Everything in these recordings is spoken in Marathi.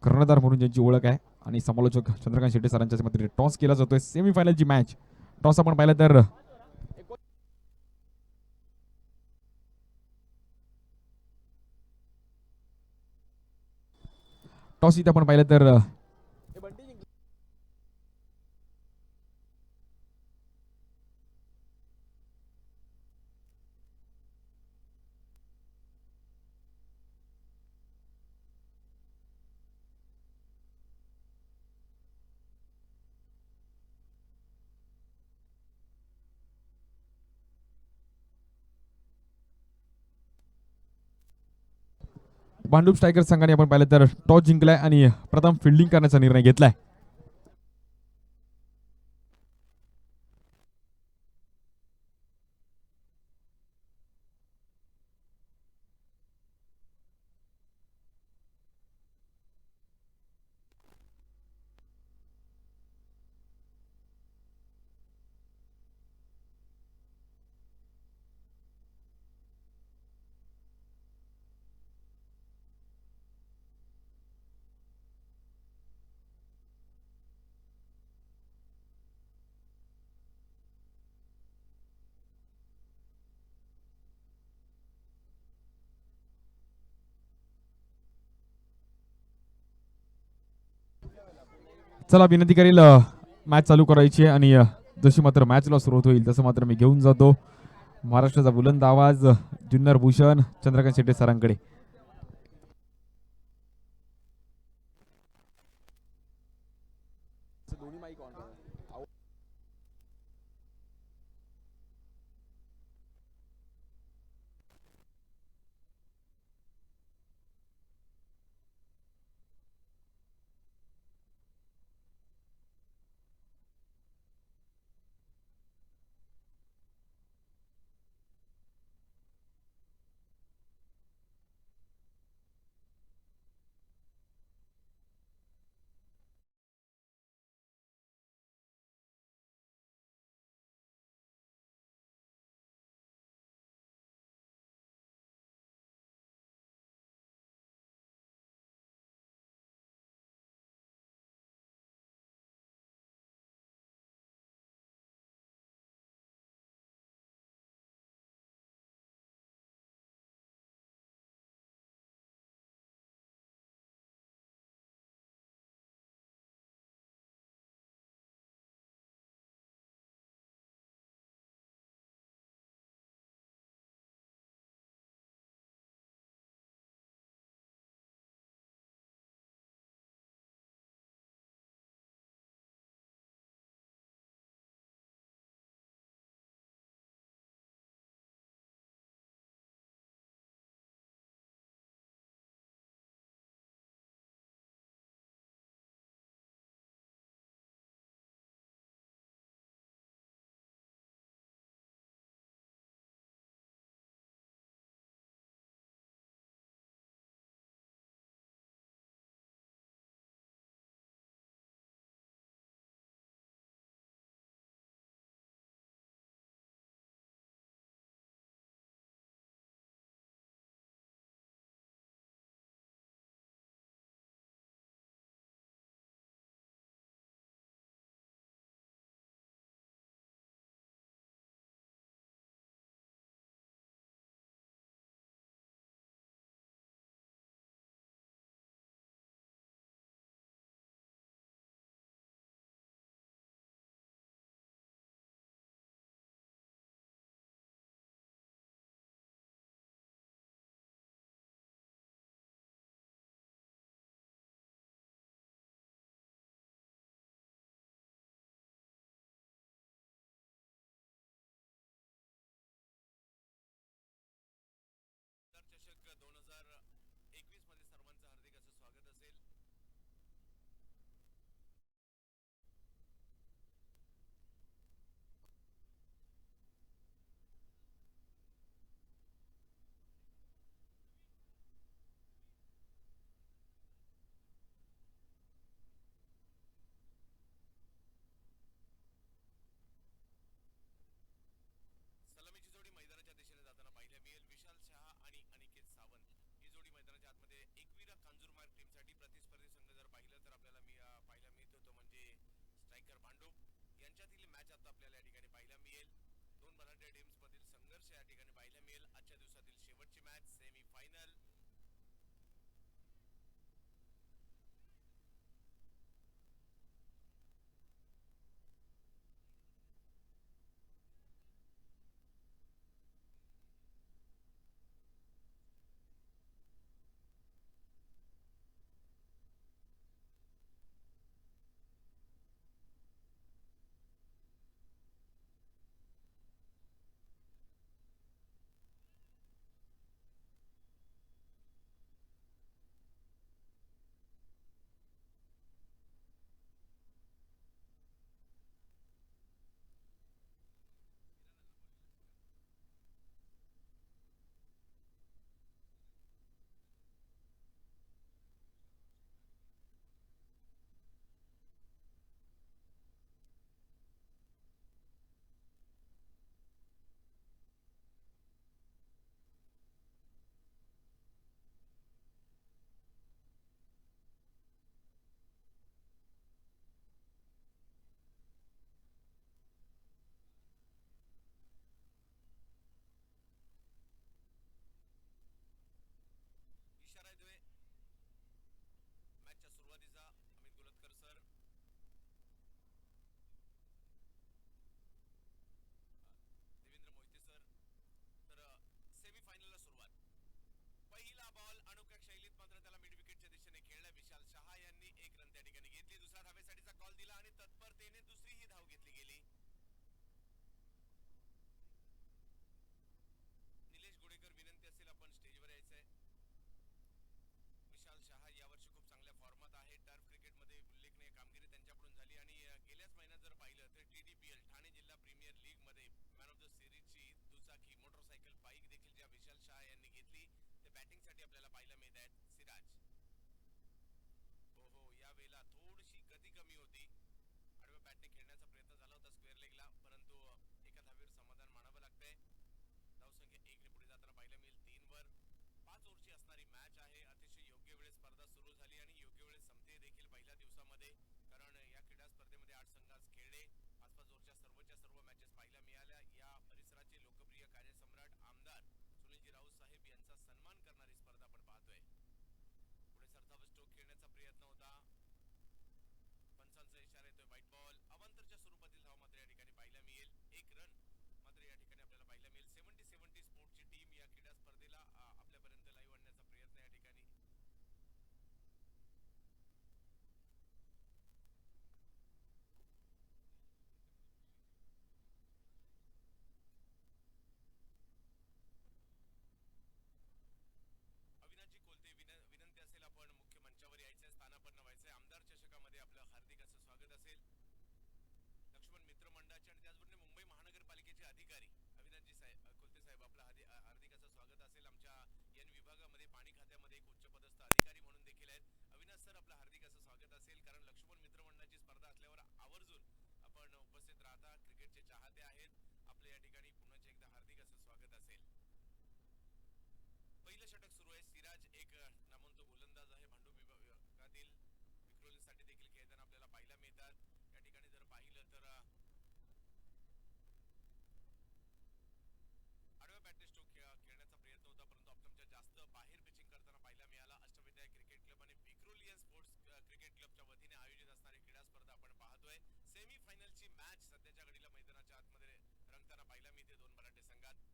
कर्णधार म्हणून ज्यांची ओळख आहे आणि समालोचक चंद्रकांत शेट्टी सरांच्या मते टॉस केला जातोय सेमीफायनलची मॅच. टॉस आपण पाहिलं तर टॉस इथे आपण पाहिलं तर भांडूप स्ट्रायकर संघाने आपण पाहिलं तर टॉस जिंकलाय आणि प्रथम फिल्डिंग करण्याचा निर्णय घेतलाय. चला विनंती करेल मॅच चालू करायची आणि जशी मात्र मॅचला सुरुवात होईल तसं मात्र मी घेऊन जातो महाराष्ट्राचा बुलंद आवाज जुन्नर भूषण चंद्रकांत शेट्टी सरांकडे. ठिकाणी पाहायला मिळेल आजच्या दिवसातील शेवटची मॅच सेमी फायनल. इशारा येतोय मॅचच्या सुरुवातीचा. Amit Golatkar sir, Devendra Mohite sir. तर सेमीफायनलला सुरुवात. पहिला बॉल अनोख्या शैलीत मात्र त्याला मिड विकेटच्या दिशेने खेळला. विशाल शहा यांनी एक रन त्या ठिकाणी घेतली. दुसऱ्या धावेसाठीचा कॉल दिला आणि तत्परतेने दुसरीही धाव घेतली गेली. निलेश गोडेकर, विनंती असेल आपण स्टेजवर यायचंय. विशाल शहा यावर्षी खूप चांगल्या फॉर्मात आहे. टर्फ क्रिकेटमध्ये उल्लेखनीय कामगिरी त्यांच्याकडून झाली आणि गेल्याच महिन्यात जर पाहिलं तर TDPL ठाणे जिल्हा प्रीमियर लीग मध्ये मॅन ऑफ द सिरीजची दुचाकी मोटरसायकल बाईक देखील ज्या विशाल शहा यांनी घेतली ते बॅटिंगसाठी आपल्याला पाहायला मिळत आहेत. सिराज, हो या वेळेला थोडीशी गती कमी होती. आडव्या बॅटने खेळण्याचा प्रयत्न झाला होता स्क्वेअर लेगला, परंतु एका धावेवर समाधान मानावं लागतंय. धावसंख्या 1 पुढे जाताना पाहायला मिळेल 3 वर. 5 ओव्हरची असणारी मॅच आहे. अतिशय योग्य वेळेस स्पर्धा सुरू झाली आणि योग्य वेळेस संपते देखील पहिल्या दिवसामध्ये, कारण या क्रीडा स्पर्धेमध्ये 8 संघ आज खेळले. 5-5 ओव्हरच्या सर्व मॅचेस पाहायला मिळाल्या. या परिसराचे लोकप्रिय कार्यसम्राट आमदार सुनीलजी राऊत साहेब यांचा सन्मान करणारी स्पर्धा आपण पाहतोय. पुढे सरधाव स्ट्रोक खेळण्याचा प्रयत्न होता. पंचांचा इशारा येतोय व्हाईट बॉल. अवांतरच्या स्वरूपातील धाव मात्र या ठिकाणी पाहायला मिळेल. एक रन मात्र या ठिकाणी आपल्याला पाहायला मिळेल. 70-70 स्पोर्टची टीम या क्रीडा स्पर्धेला आपल्यापर्यंत लाईव्ह आणण्याचा प्रयत्न या ठिकाणी. अविनाशजी कोलते, विनंती असेल आपण मुख्य मंचावर यायचंय, स्थानापन्न व्हायचंय. आमदार चषकामध्ये आपलं हार्दिक असं स्वागत असेल. लक्ष्मण मित्र मंडळाचे आणि त्याचबरोबर मुंबई महानगरपालिकेचे अधिकारी अविनाशजी कोलते साहेब, आपलं हार्दिक असं स्वागत असेल. आमच्या एन विभागामध्ये पाणी खात्यामध्ये एक उच्चपदस्थ अधिकारी म्हणून देखील आहेत. अविनाश सर, आपलं हार्दिक असं स्वागत असेल, कारण लक्ष्मण मित्र मंडळाची स्पर्धा असल्यावर आवर्जून आपण उपस्थित राहता. क्रिकेटचे चाहते आहेत. आपल्या या ठिकाणी पुन्हा एकदा हार्दिक असं स्वागत असेल. पहिलं षटक सुरू आहे. सिराज एक नामवंत गोलंदाज आहे. भांडूप विभागातील विक्रोलीसाठी देखील खेळताना आपल्याला पाहायला मिळतात. या ठिकाणी जर पाहिलं तर आडव्या बॅटने स्ट्रोक खेळण्याचा प्रयत्न होता, परंतु ऑप्टमच्या जास्त बाहेर पिचिंग करताना पाहायला मिळाला. अष्टविनायक क्रिकेट क्लब आणि विक्रोलियन स्पोर्ट्स क्रिकेट क्लबच्या वतीने आयोजित असणारी क्रीडा स्पर्धा आपण पाहतोय. सेमी फायनलची मॅच सध्याच्या घडीला मैदानाच्या आतमध्ये रंगताना पाहायला मिळते दोन मराठी संघात.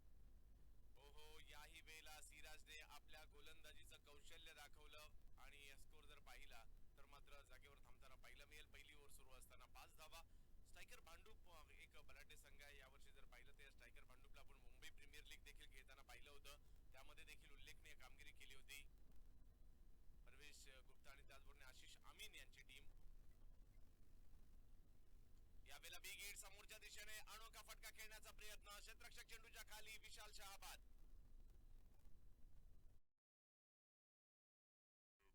याही वेळेला सिराजने आपल्या गोलंदाजीचं कौशल्य दाखवलं आणि स्कोर जर पाहिला तर मात्र जागेवर थांबताना पाहायला मिळेल. पहिली ओव्हर सुरू असताना 5 धावा. स्ट्रायकर भांडूप एक बलाढ्य संघ आहे. यावर्षी जर पाहिलं तर स्ट्रायकर भांडूपला आपण मुंबई प्रीमियर लीग देखील खेळताना पाहिलं होतं. त्यामध्ये देखील उल्लेखनीय कामगिरी केली होती. परवेश गुप्ता आणि त्याचबरोबर आशिष अमीन यांची टीम. यावेळेला बिग हिट समोरच्या दिशेने अनोखा फटका खेळण्याचा प्रयत्न. क्षेत्ररक्षक चेंडूच्या खाली विशाल शहाबाद.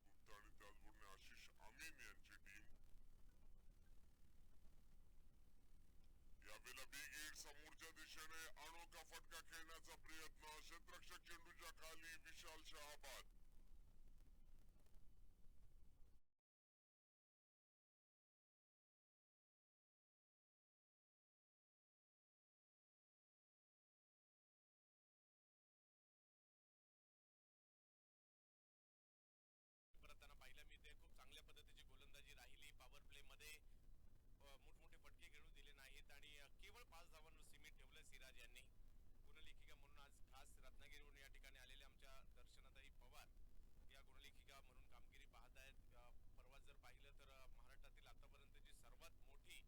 गुप्ता आणि त्याचबरोबर आशिष अमीन यांची टीम. यावेळेला बिग हिट समोरच्या दिशेने अनोखा फटका खेळण्याचा प्रयत्न. क्षेत्ररक्षक चेंडूच्या खाली विशाल शहाबाद. केवळ 5 धावांवर सीमित ठेवलं सिराज यांनी. गुणलेखिका म्हणून आज खास रत्नागिरीवरून या ठिकाणी आलेल्या आमच्या दर्शनाताई पवार या गुणलेखिका म्हणून कामगिरी पाहत आहेत. परवा जर पाहिलं तर महाराष्ट्रातील आतापर्यंतची सर्वात मोठी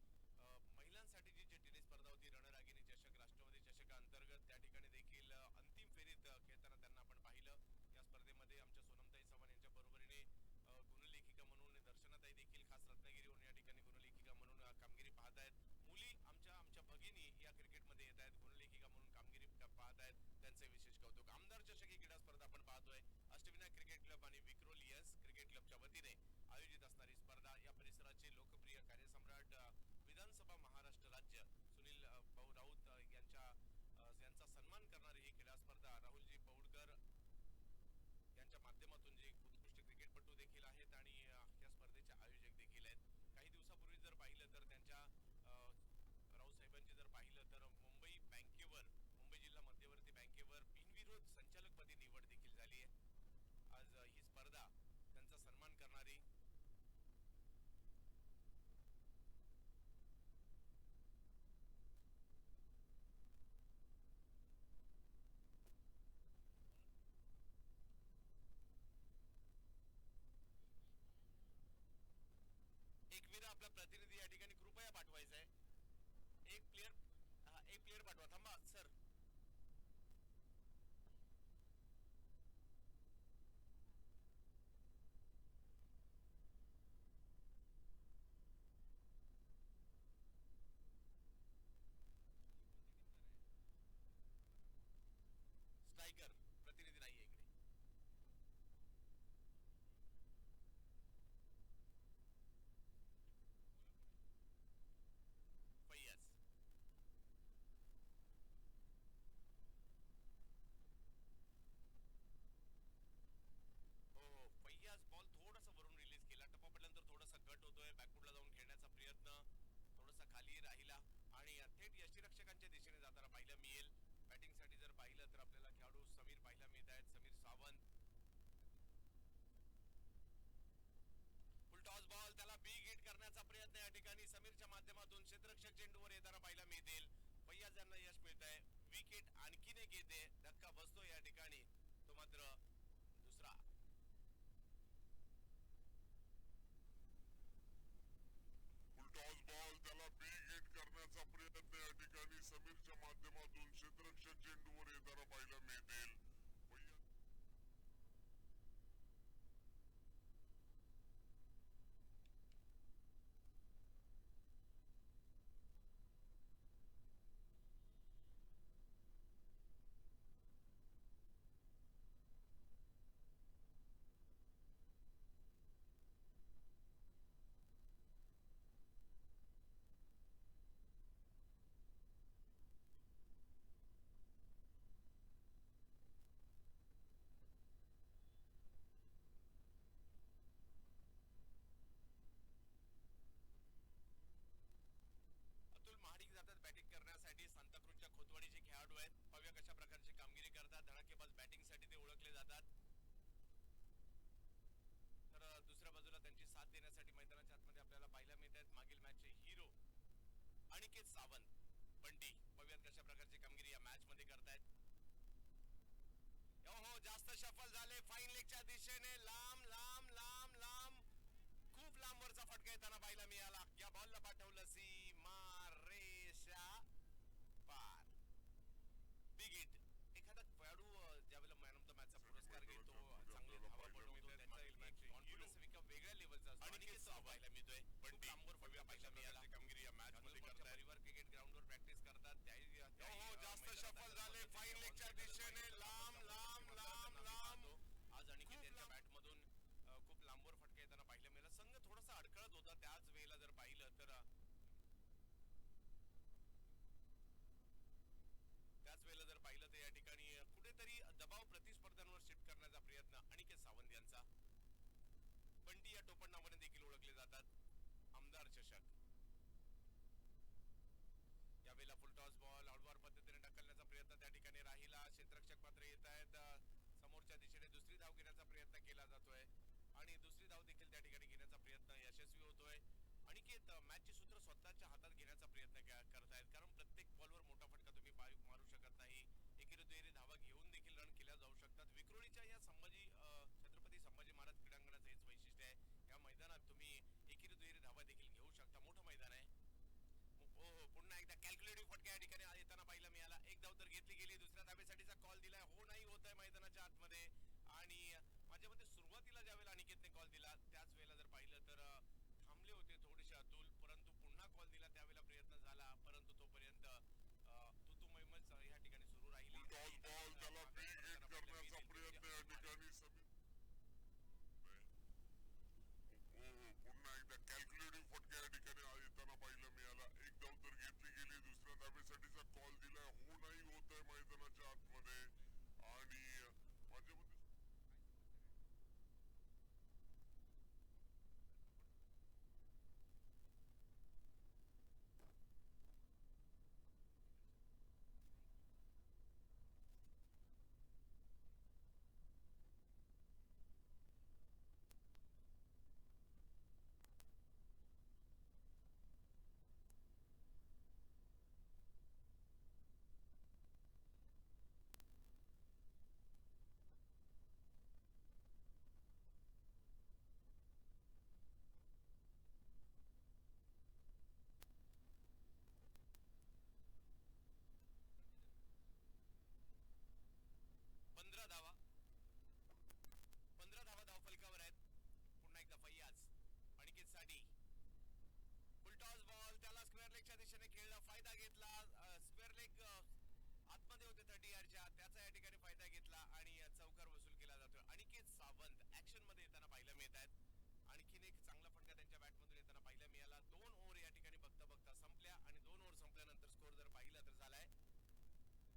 महिलांसाठीची जी टेनिस स्पर्धा होती रणरागिणी चषक राष्ट्रवादी चषकाअंतर्गत त्या ठिकाणी देखील अंतिम फेरीत खेळताना त्यांना आपण पाहिलं. या स्पर्धेमध्ये आमच्या सोनमताई चव्हाण यांच्या बरोबरीने गुणलेखिका म्हणून दर्शनाताई देखील खास रत्नागिरीवरून या ठिकाणी गुणलेखिका म्हणून कामगिरी पाहत आहेत. मुली आमच्या भगिनी या क्रिकेटमध्ये येत आहेत, गुणलेखिका म्हणून कामगिरी पाहत आहेत, त्यांचे विशेष कौतुक. आमदार चषक ही क्रीडा स्पर्धा आपण पाहतोय. अष्टविनायक क्रिकेट क्लब आणि विक्रोलियन्स क्रिकेट क्लबच्या वतीने आयोजित असणारी स्पर्धा. या परिसराचे लोकप्रिय कार्यसम्राट विधानसभा महाराष्ट्र राज्य सुनील भाऊ राऊत यांचा सन्मान करणारी ही क्रीडा स्पर्धा राहुलजी पौडकर यांच्या माध्यमातून जे उत्कृष्ट क्रिकेटपटू देखील आहेत आणि या स्पर्धेचे आयोजक देखील आहेत. काही दिवसापूर्वी जर पाहिलं तर त्यांच्या राऊत साहेबांची जर पाहिलं तर मुंबई जिल्हा मध्यवर्ती बँकेवर बिनविरोध संचालकपदी निवड देखील झाली आहे. आज ही स्पर्धा त्यांचा सन्मान करणारी एकवीरा आपला प्रतिनिधी या ठिकाणी कृपया पाठवायचा आहे. एक प्लेयर पाठवा. थांबा सर. स्ट्रायकर प्रतिनिधी नाहीये इकडे. फैयाज हो फैयाज बॉल थोडासा वरून रिलीज केला. टप्पा पडल्यानंतर थोडासा कट होतोय. बॅकफुटला जाऊन खेळण्याचा प्रयत्न थोडासा खाली राहिला आणि थेट यष्टीरक्षकांच्या दिशेने जाताना पाहायला मिळेल. बॅटिंग साठी जर पाहिलं तर आपल्याला खेळाडू समीर पाहायला मिळत आहेत. समीर सावंत फुलटॉस बॉल त्याला बिग हिट करण्याचा प्रयत्न या ठिकाणी समीरच्या माध्यमातून क्षेत्ररक्षक चेंडूवर येताना पाहायला मिळतील. फैयाज यांना यश मिळत आहे. विकेट आणखीन एक येते. धक्का बसतो या ठिकाणी, तो मात्र दुसरा. फुलटॉस बॉल त्याला बिग हिट करण्याचा प्रयत्न या ठिकाणी समीरच्या माध्यमातून क्षेत्ररक्षक चेंडूवर येताना पाहायला मिळतील. अतुल महाडिक जातात बॅटिंग करण्यासाठी. सांताक्रूजच्या खोतवाडीचे खेळाडू आहेत. पाहूया कशा प्रकारची कामगिरी करतात. धडाकेबाज बॅटिंग साठी ते ओळखले जातात. तर दुसऱ्या बाजूला त्यांची साथ देण्यासाठी मैदानाच्या आतमध्ये आपल्याला पाहायला मिळत आहेत मागील मॅचचे हिरो अनिकेत सावंत बंटी. पाहूयात कशा प्रकारची कामगिरी या मॅच मध्ये करतायत. हो जास्त सफल झाले. फाईन लेगच्या दिशेने लांब लांब लांब लांब खूप लांबवरचा फटका येताना पाहायला मिळाला. या बॉलला पाठवलं सीमा रेषा पार. Big hit. एखादा खेळाडू ज्यावेळेला मॅन ऑफ द मॅचचा पुरस्कार घेतो, चांगले धावा बनवतो, त्याचा कॉन्फिडन्स एका वेगळ्या लेवलचा असतो. आणि पाहायला मिळतोय खूप लांबवर फटका पाहायला मिळाला. कामगिरी या मॅच मध्ये करतायत. रिव्हर क्रिकेट ग्राउंडवर प्रॅक्टिस करतात. जास्त सफल झाले. फाईन लेगच्या दिशेने लांब लांब लांब लांब. आज आणि त्यांच्या बॅट मधून खूप लांबवर फटका येताना पाहायला मिळाला. संघ थोडासा अडखळत होता. त्याच वेळेला जर पाहिलं तर या ठिकाणी कुठेतरी दबाव प्रतिस्पर्ध्यांवर शिफ्ट करण्याचा प्रयत्न अनिकेत सावंत यांचा. बंटी या टोपण नावाने देखील ओळखले जातात. आमदार चषक. यावेळेला फुलटॉस बॉल आडवार पद्धतीने ढकलण्याचा प्रयत्न त्या ठिकाणी राहिला. क्षेत्ररक्षक मात्र येत आहेत. समोरच्या दिशेने दुसरी धाव घेण्याचा प्रयत्न केला जातोय आणि दुसरी धाव देखील त्या ठिकाणी घेण्याचा प्रयत्न यशस्वी होतोय. अनिकेत मॅचची सूत्र स्वतःच्या हातात घेण्याचा प्रयत्न करतायत, कारण प्रत्येक मारू शकत नाही. एकेरी दुहेरी धावा घेऊन देखील रन केल्या जाऊ शकतात. विक्रोळीच्या या छत्रपती संभाजी महाराज क्रीडांगणाचं हेच वैशिष्ट्य आहे. या मैदानात तुम्ही एकेरी दुहेरी धावा देखील घेऊ शकता. मोठं मैदान आहे. हो हो, पुन्हा एकदा कॅल्क्युलेटिव्ह फटका या ठिकाणी येताना पाहायला मिळाला. एक धाव तर घेतली गेली. दुसऱ्या धावेसाठीचा कॉल दिलाय. हो नाही होत आहे मैदानाच्या आतमध्ये. आणि माझ्या मते सुरुवातीला ज्यावेळेला अनिकेतने कॉल दिला त्याच वेळेला जर पाहिलं तर थांबले होते थोडेसे अतुल, परंतु पुन्हा कॉल दिला त्यावेळेला प्रयत्न झाला, परंतु तोपर्यंत तुतू मैमच या ठिकाणी सुरू राहिली. टॉस बॉल त्याला बिग हिट करण्याचा प्रयत्न या ठिकाणी समीर पुन्हा एकदा कॅल्क्युलेटिव्ह फटका या ठिकाणी येताना पाहायला मिळाला. एक धाव तर घेतली गेली. दुसऱ्या धावेसाठीचा कॉल दिलाय. हो नाही होत आहे मैदानाच्या आतमध्ये. आणि माझ्या मते 15 धावा 15 धावा धावफलकावर आहेत. पुन्हा एकदा फैयाज अनिकेत साडी फुलटॉस बॉल त्याला स्क्वेअर लेगच्या दिशेने खेळला, फायदा घेतला. स्क्वेअर लेग आतमध्ये होते 30 यार्डच्या, त्याचा या ठिकाणी फायदा घेतला आणि चौकार वसूल केला जातोय. अनिकेत सावंत ऍक्शन मध्ये येताना पाहायला मिळत आहेत. आणखीन एक चांगला फटका त्यांच्या बॅटमधून येताना पाहायला मिळाला. 2 ओव्हर या ठिकाणी बघता बघता संपल्या आणि 2 ओव्हर संपल्यानंतर स्कोर जर पाहिला तर झालाय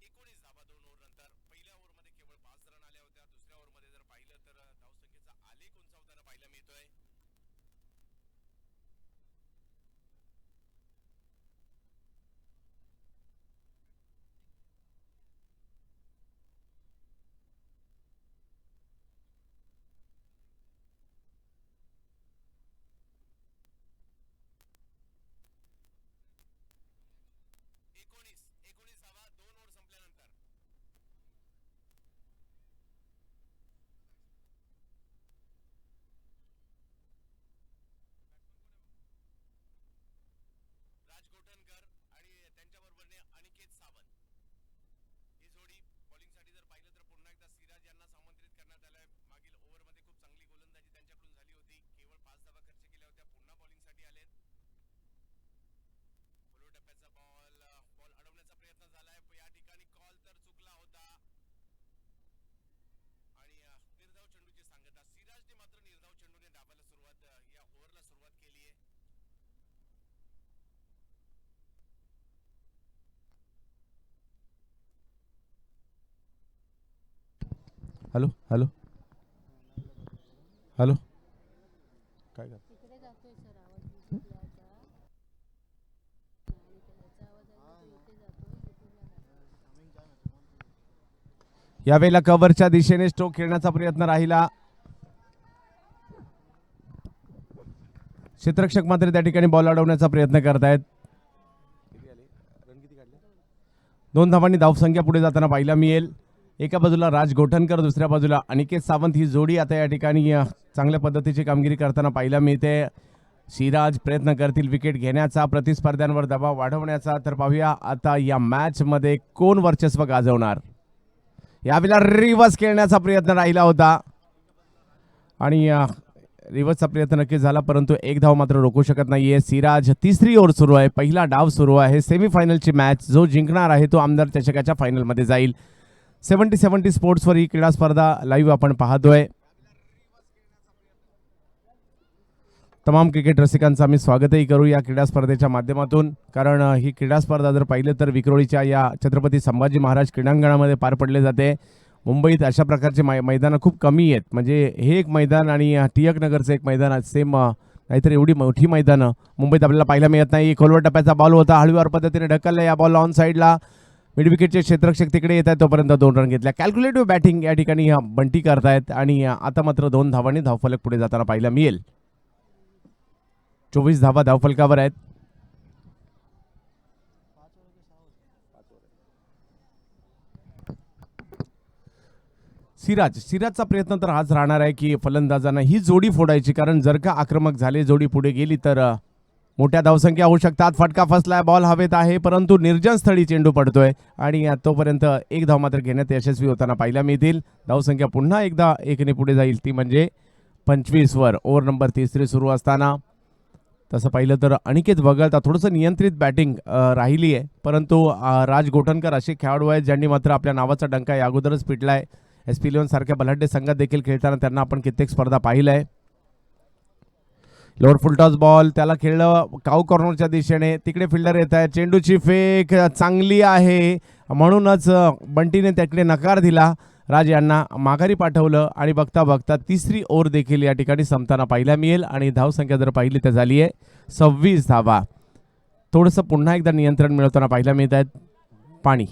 19 धावा 2 ओव्हर नंतर. पहिल्या ओव्हरमध्ये केवळ 5 रन आल्या होत्या. दुसऱ्या ओव्हरमध्ये जर पाहिलं तर धावसंख्येचा आलेख उंचावताना पाहायला मिळतोय. एकोणीस धावा 2 ओव्हर संपल्यानंतर. राज गोठणकर आणि त्यांच्याबरोबरने अनिकेत सावंत ही जोडी बॉलिंगसाठी जर पाहिलं तर पुन्हा एकदा सिराज यांना आमंत्रित करण्यात आलंय. मागील ओव्हरमध्ये खूप चांगली गोलंदाजी त्यांच्याकडून झाली होती. केवळ 5 धावा खर्च केल्या होत्या. पुन्हा बॉलिंगसाठी आलेत. फॉलो टप्प्याचा बॉल अडवण्याचा प्रयत्न झालाय. या ठिकाणी कॉल तर चुकला होता आणि निर्धाव चेंडूची सांगता. सिराजने मात्र निर्धाव चेंडूने डावाला सुरुवात या ओव्हरला सुरुवात केली आहे. हॅलो हॅलो हॅलो काय कर तिकडे जातोय सर आवाज युट्यूबला आता आणि त्याचा आवाज आहे तो इथे जातोय युट्यूबला. यावेळेला कव्हरच्या दिशेने स्ट्रोक खेळण्याचा प्रयत्न राहिला. क्षेत्ररक्षक मात्र त्या ठिकाणी बॉल अडवण्याचा प्रयत्न करतायत. 2 धावांनी धावसंख्या पुढे जाताना पाहायला मिळेल. एका बाजूला राज गोठणकर, दुसऱ्या बाजूला अनिकेत सावंत ही जोडी आता या ठिकाणी चांगल्या पद्धतीची कामगिरी करताना पाहायला मिळते. सिराज प्रयत्न करतील विकेट घेण्याचा, प्रतिस्पर्ध्यांवर दबाव वाढवण्याचा. तर पाहूया आता या मॅच मध्ये कोण वर्चस्व गाजवणार. यावेळेला रिव्हर्स खेळण्याचा प्रयत्न राहिला होता आणि रिव्हर्सचा प्रयत्न नक्की झाला, परंतु एक धाव मात्र रोखू शकत नाहीये सिराज. तिसरी ओव्हर सुरू आहे, पहिला डाव सुरू आहे. सेमीफायनलची मॅच जो जिंकणार आहे तो आमदार चषकाच्या फायनलमध्ये जाईल. 70-70 स्पोर्ट्सवर ही क्रीडा स्पर्धा लाईव्ह आपण पाहतोय. तमाम क्रिकेट रसिकांचं आम्ही स्वागतही करू या क्रीडा स्पर्धेच्या माध्यमातून, कारण ही क्रीडा स्पर्धा जर पाहिलं तर विक्रोळीच्या या छत्रपती संभाजी महाराज क्रीडांगणामध्ये पार पडले जाते. मुंबईत अशा प्रकारचे मैदानं खूप कमी आहेत. म्हणजे हे एक मैदान आणि टिळक नगरचं एक मैदान सेम नाहीतर एवढी मोठी मैदानं मुंबईत आपल्याला पाहायला मिळत नाही. खोलवर टप्प्याचा बॉल होता, हळूवार पद्धतीने ढकलला या बॉल ऑन साईडला. मिड विकेटचे क्षेत्ररक्षक तिकडे येत आहेत, तोपर्यंत 2 रन घेतल्या. कॅल्क्युलेटिव्ह बॅटिंग या ठिकाणी बंटी करतायत आणि आता मात्र 2 धावांनी धावफलक पुढे जाताना पाहायला मिळेल. 24 धावा धावफलकावर आहेत. सिराजचा प्रयत्न तर हाच राहणार आहे की फलंदाजांना ही जोडी फोडायची, कारण जर का आक्रमक झाले, जोडी पुढे गेली तर मोठ्या धावसंख्या होऊ शकतात. फटका फसलाय, बॉल हवेत आहे, परंतु निर्जन स्थळी चेंडू पडतोय आणि तोपर्यंत एक धाव मात्र घेण्यात यशस्वी होताना पाहायला मिळतील. धावसंख्या पुन्हा एकदा एकने पुढे जाईल, ती म्हणजे 25 वर. ओव्हर नंबर 3 सुरू असताना तसं पाहिलं तर अनिकेत वगळता थोडंसं नियंत्रित बॅटिंग राहिली आहे, परंतु राज गोठणकर असे खेळाडू आहेत ज्यांनी मात्र आपल्या नावाचा डंका या अगोदरच पिटलाय. SP11 सारख्या बलाढ्य संघात देखील खेळताना त्यांना आपण कित्येक स्पर्धा पाहिलंय. लोअर फुलटॉस बॉल, त्याला खेळलं काऊ कॉर्नरच्या दिशेने, तिकडे फिल्डर येत आहे, चेंडूची फेक चांगली आहे, म्हणूनच बंटीने त्याकडे नकार दिला. राज यांना माघारी पाठवलं आणि बघता बघता तिसरी ओव्हर देखील या ठिकाणी संपताना पाहायला मिळेल आणि धावसंख्या जर पाहिली तर झाली आहे 26 धावा. थोडंसं पुन्हा एकदा नियंत्रण मिळवताना पाहायला मिळत आहेत. पाणी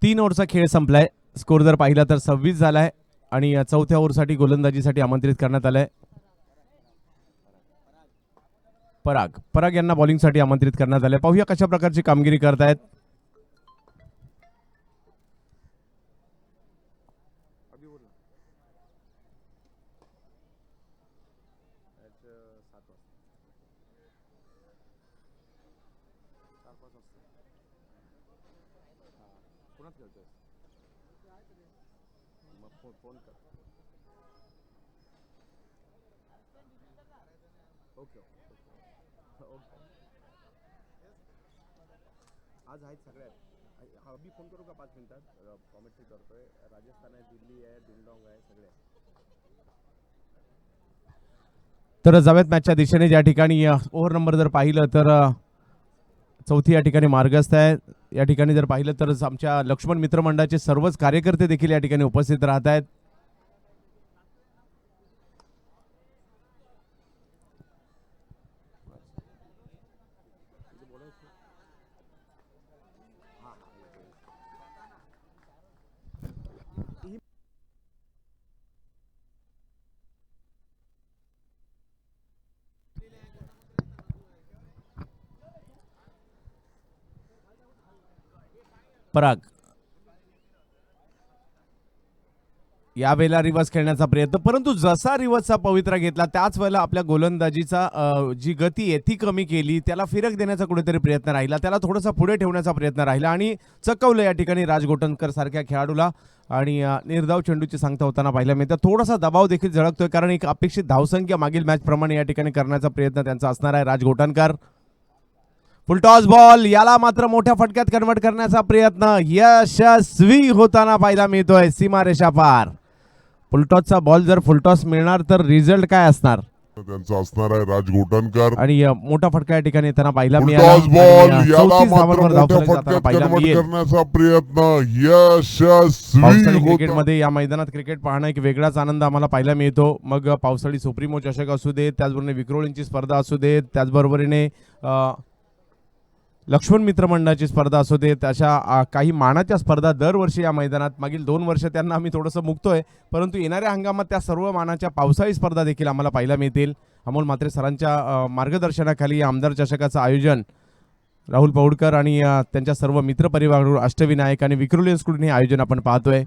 तीन ओव्हरचा खेळ संपलाय. स्कोर जर पाहिला तर 26 झालाय आणि चौथ्या ओव्हरसाठी गोलंदाजीसाठी आमंत्रित करण्यात आलंय पराग यांना बॉलिंगसाठी आमंत्रित करण्यात आलंय. पाहूया कशा प्रकारची कामगिरी करतायत. आज आहेत सगळ्यात. मी फोन करू का 5 मिनिटात? कॉमेंट्री करतोय. राजस्थान आहे, दिल्ली आहे, डिंगडॉंग आहे, सगळे. तर जावेत मॅचच्या दिशेने ज्या ठिकाणी ओव्हर नंबर जर पाहिलं तर चौथी या ठिकाणी मार्गस्थ आहे. या ठिकाणी जर पाहिलं तर आमच्या लक्ष्मण मित्रमंडळाचे सर्वच कार्यकर्ते देखील या ठिकाणी उपस्थित राहत आहेत. पराग यावेळेला रिवर्स खेळण्याचा प्रयत्न, परंतु जसा रिवर्सचा पवित्रा घेतला त्याच वेळेला आपल्या गोलंदाजीचा जी गती आहे ती कमी केली. त्याला फिरक देण्याचा कुठेतरी प्रयत्न राहिला, त्याला थोडासा पुढे ठेवण्याचा प्रयत्न राहिला आणि चकवलं या ठिकाणी राज गोठणकर सारख्या खेळाडूला आणि निर्धाव चेंडूची सांगता होताना पाहिलं मिळतं. थोडासा दबाव देखील झळकतोय, कारण एक अपेक्षित धावसंख्या मागील मॅच प्रमाणे या ठिकाणी करण्याचा प्रयत्न त्यांचा असणार आहे. राज गोठणकर फुलटॉस बॉल, याला मात्र मोठ्या फटक्यात कन्वर्ट करण्याचा प्रयत्न यशस्वी होताना पाहायला मिळतोय. सीमारेषा पार. फुलटॉसचा बॉल जर फुलटॉस मिळणार तर रिझल्ट काय असणार त्यांचा असणार आहे. राज गोठणकर आणि मोठा फटका या ठिकाणी त्यांना पाहायला फुलटॉस बॉल, याला 34 मात्र धावांवर मोठ्या धावफलक जाताना फटक्यात पाहायला कन्वर्ट मिळेल. करण्याचा प्रयत्न यशस्वी पावसाळी होता. क्रिकेटमध्ये या मैदानात क्रिकेट पाहणं एक वेगळाच आनंद आम्हाला पाहायला मिळतो. मग पावसाळी सुप्रीमो चषक असू देत, त्याचबरोबर विक्रोळींची स्पर्धा असू देत, त्याचबरोबरीने लक्ष्मण मित्र मंडळाची स्पर्धा असू देत, अशा काही मानाच्या स्पर्धा दरवर्षी या मैदानात मागील 2 वर्ष त्यांना आम्ही थोडंसं मुक्तोय, परंतु येणाऱ्या हंगामात त्या सर्व मानाच्या पावसाळी स्पर्धा देखील आम्हाला पाहायला मिळतील. अमोल म्हात्रे सरांच्या मार्गदर्शनाखाली आमदार चषकाचं आयोजन राहुल पौडकर आणि त्यांच्या सर्व मित्रपरिवार अष्टविनायक आणि विक्रोलियन्सकडून हे आयोजन आपण पाहतोय.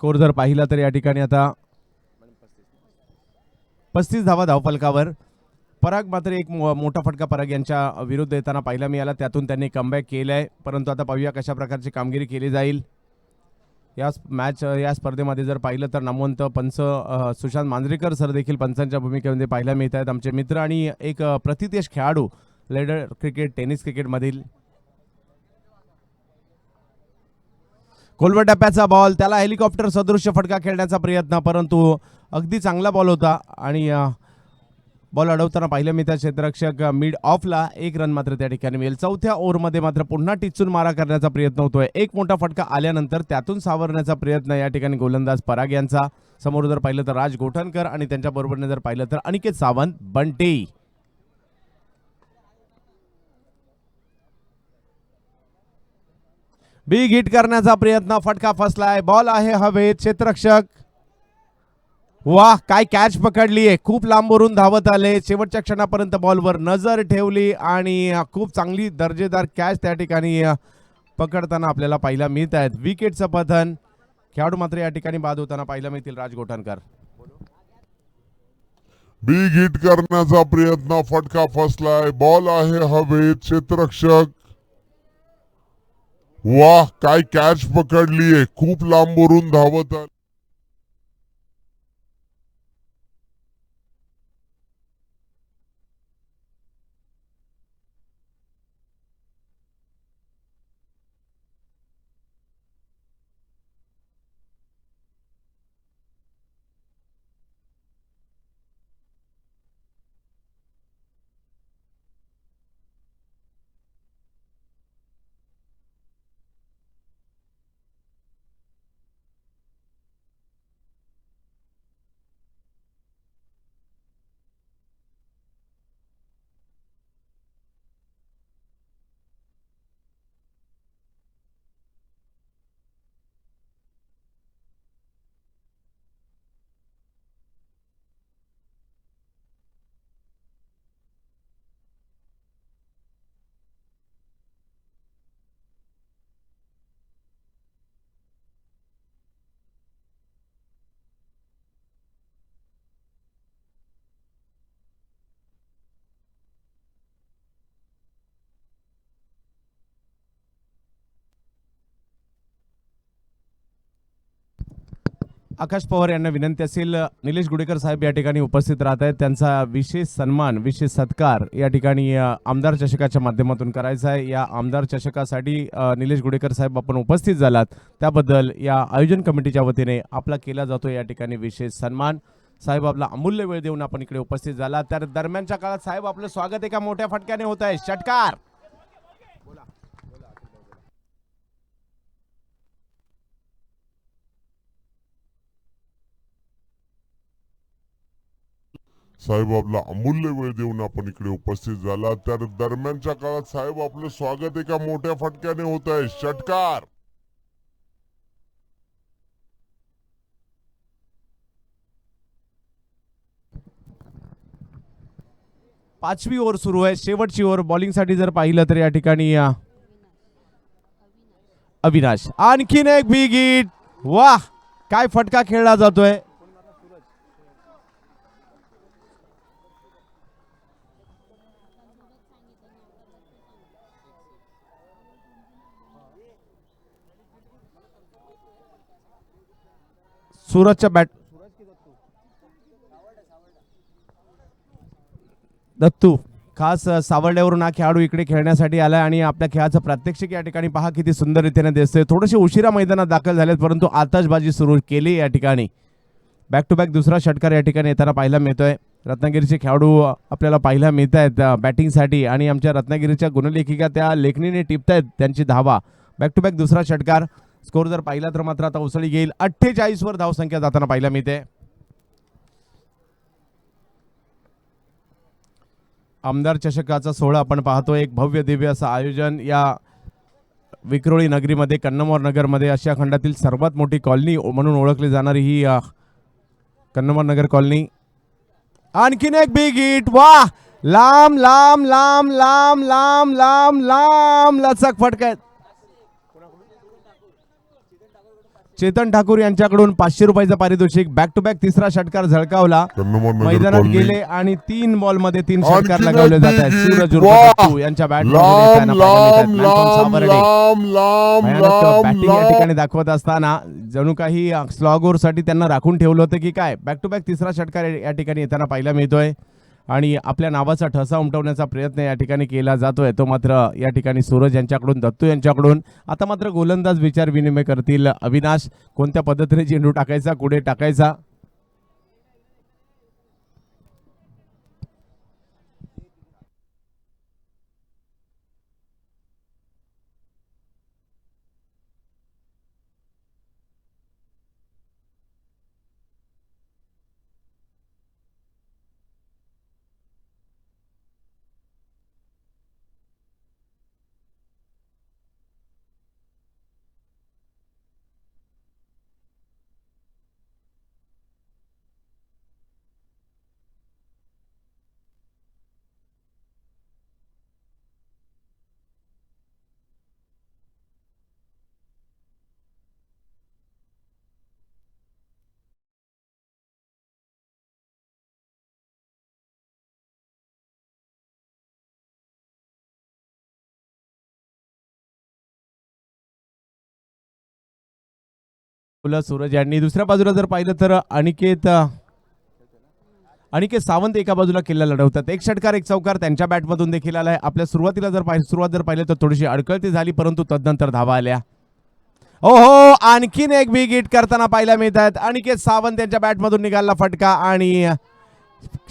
स्कोर जर पाहिला तर या ठिकाणी आता 35 धावा धावफलकावर. पराग मात्र एक मोठा फटका पराग यांच्या विरुद्ध येताना पाहायला मिळाला, त्यातून त्यांनी कमबॅक केलंय. परंतु आता पाहूया कशा प्रकारची कामगिरी केली जाईल. या स्पर्धेमध्ये जर पाहिलं तर नामवंत पंच सुशांत मांजरेकर सर देखील पंचांच्या भूमिकेमध्ये पाहायला मिळत आहेत. आमचे मित्र आणि एक प्रतितेश खेळाडू लेडर क्रिकेट टेनिस क्रिकेटमधील. खोलवर टप्प्याचा बॉल, त्याला हेलिकॉप्टर सदृश्य फटका खेळण्याचा प्रयत्न, परंतु अगदी चांगला बॉल होता आणि बॉल अडवताना पाहिलं मी त्या क्षेत्ररक्षक मिड ऑफला 1 रन मात्र त्या ठिकाणी मिळेल. चौथ्या ओव्हरमध्ये मात्र पुन्हा टिचून मारा करण्याचा प्रयत्न होतोय. एक मोठा फटका आल्यानंतर त्यातून सावरण्याचा प्रयत्न या ठिकाणी गोलंदाज पराग यांचा. समोर जर पाहिलं तर राज गोठणकर आणि त्यांच्या बरोबरने जर पाहिलं तर अनिकेत सावंत, बंटी. बिग हिट करण्याचा प्रयत्न, फटका फसलाय, बॉल आहे हवेत. क्षेत्ररक्षक वाह, काय कॅच पकडलीये, खूप लांबवरून धावत आले, शेवटच्या क्षणापर्यंत बॉलवर नजर ठेवली आणि खूप चांगली दर्जेदार कॅच त्या ठिकाणी पकडताना आपल्याला पाहायला मिळत आहेत. विकेटचं पतन, खेळाडू मात्र या ठिकाणी बाद होताना पाहायला मिळतील राज गोठणकर. बिग हिट करण्याचा प्रयत्न, फटका फसलाय, बॉल आहे हवेत. क्षेत्ररक्षक वाह, काय कॅच पकडलीये, खूप लांबवरून धावत आले. आकाश पवार यांना विनंती असेल, निलेश गुडेकर साहेब या ठिकाणी उपस्थित राहत आहेत, त्यांचा विशेष सन्मान, विशेष सत्कार या ठिकाणी आमदार चषकाच्या माध्यमातून करायचा आहे. या आमदार चषकासाठी निलेश गुडेकर साहेब आपण उपस्थित झालात, त्याबद्दल या आयोजन कमिटीच्या वतीने आपला केला जातो या ठिकाणी विशेष सन्मान. साहेब आपला अमूल्य वेळ देऊन आपण इकडे उपस्थित झाला, त्या दरम्यानच्या काळात साहेब आपलं स्वागत एका मोठ्या फटक्याने होत आहे. षटकार. साहेब आपला अमूल्य वेळ देऊन आपण इकडे उपस्थित झाला, त्या दरम्यानच्या काळात साहेब आपलं स्वागत एका मोठ्या फटक्याने होत आहे. षटकार. पाचवी ओव्हर सुरू आहे, शेवटची ओव्हर. बॉलिंगसाठी जर पाहिलं तर या ठिकाणी अविनाश, आणखीन एक बिग हिट. वाह, काय फटका खेळला जातोय. सूरजच्या बॅट, दत्तू खास सावर्ड्यावरून हा खेळाडू इकडे खेळण्यासाठी आलाय आणि आपल्या खेळाचं प्रात्यक्षिक या ठिकाणी पहा किती सुंदर रीतीने दिसतंय. थोडेसे उशिरा मैदानात दाखल झालेत, परंतु आताशबाजी सुरू केली या ठिकाणी. बॅक टू बॅक दुसरा षटकार या ठिकाणी येताना पाहायला मिळतोय. रत्नागिरीचे खेळाडू आपल्याला पाहायला मिळत आहेत बॅटिंगसाठी आणि आमच्या रत्नागिरीच्या गुणलेखिका त्या लेखणीने टिपतायत त्यांची धावा. बॅक टू बॅक दुसरा षटकार. स्कोर जर पाहिला तर मात्र आता उसळी घेईल. 48 वर धावसंख्या जाताना पाहायला मिळते. आमदार चषकाचा सोहळा आपण पाहतो, एक भव्य दिव्य असं आयोजन या विक्रोळी नगरीमध्ये, कन्नमोर नगरमध्ये, आशिया खंडातील सर्वात मोठी कॉलनी म्हणून ओळखली जाणारी ही कन्नमोर नगर कॉलनी. आणखीन एक बिग हिट. वाह, लांब लांब लांब लांब लांब लांब लांब लचक फटका. चेतन ठाकूर यांच्याकडून 500 रुपयाचं पारितोषिक. बॅक टू बॅक तिसरा षटकार झळकावला. कन्नमनगर मैदानात कॉलनी. गेले आणि 3 बॉल मध्ये 3 आणखीन षटकार एक लगावले जात आहेत. big hit. सूरज उर्फ वाह! दत्तू यांच्या बॅट लांब लांब लांब लांब लांब लांब बॅटिंग या लांब ठिकाणी दाखवत असताना जणू काही स्लॉगोर साठी त्यांना राखून ठेवलं होतं की काय. बॅक टू बॅक तिसरा षटकार या ठिकाणी येताना पाहायला मिळतोय आणि आपल्या नावाचा ठसा उमटवण्याचा प्रयत्न या ठिकाणी केला जातोय. तो मात्र या ठिकाणी सूरज यांच्याकडून, दत्तू यांच्याकडून. आता मात्र गोलंदाज विचार विनिमय करतील. अविनाश कोणत्या पद्धतीने चेंडू टाकायचा, कुठे टाकायचा. सूरज यांनी दुसऱ्या बाजूला जर पाहिलं तर अनिकेत सावंत एका बाजूला किल्ला लढवतात. एक षटकार एक चौकार त्यांच्या बॅटमधून देखील आलाय. आपल्या सुरुवात जर पाहिलं तर थोडीशी अडकळती झाली, परंतु तदनंतर धावा आल्या. ओहो, आणखीन एक बिग हिट करताना पाहायला मिळत आहेत. अनिकेत सावंत यांच्या बॅटमधून निघाला फटका आणि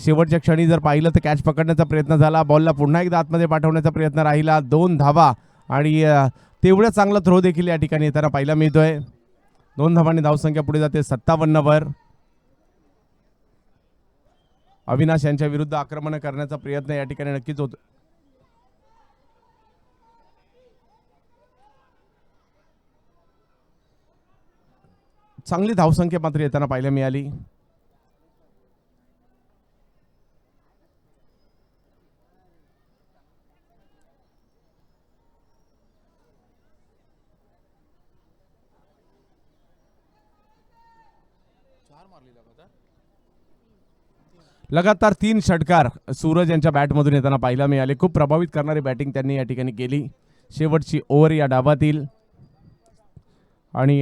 शेवटच्या क्षणी जर पाहिलं तर कॅच पकडण्याचा प्रयत्न झाला. बॉलला पुन्हा एकदा आतमध्ये पाठवण्याचा प्रयत्न राहिला. 2 धावा आणि तेवढा चांगला थ्रो देखील या ठिकाणी येताना पाहायला मिळतोय. 2 धावांनी धावसंख्या पुढे जाते 57 वर. अविनाश यांच्या विरुद्ध आक्रमण करण्याचा प्रयत्न या ठिकाणी नक्कीच होतो. चांगली धावसंख्या मात्र येताना पाहायला मिळाली. लगातार 3 षटकार सूरज यांच्या बॅटमधून येताना पाहायला मिळाले. खूप प्रभावित करणारी बॅटिंग त्यांनी या ठिकाणी केली. शेवटची ओव्हर या डावातील आणि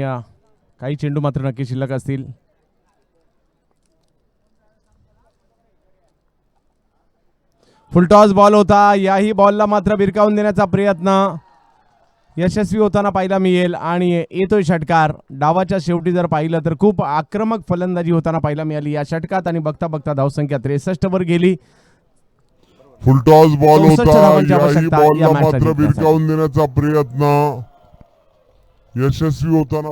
काही चेंडू मात्र नक्की शिल्लक असतील. फुलटॉस बॉल होता. याही बॉलला मात्र भिरकावून देण्याचा प्रयत्न यशस्वी होताना पाहायला मिळेल आणि येतोय षटकार. डावाच्या शेवटी जर पाहिलं तर खूप आक्रमक फलंदाजी होताना पाहायला मिळाली या षटकात आणि बघता बघता धावसंख्या 63 वर गेली. फुलटॉस बॉल 64 होता. धावांची याही आवश्यकता बॉलला या मॅचला मात्र जिंकण्यासाठी. भिरकावून देण्याचा प्रयत्न यशस्वी होताना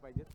पाहिजेत.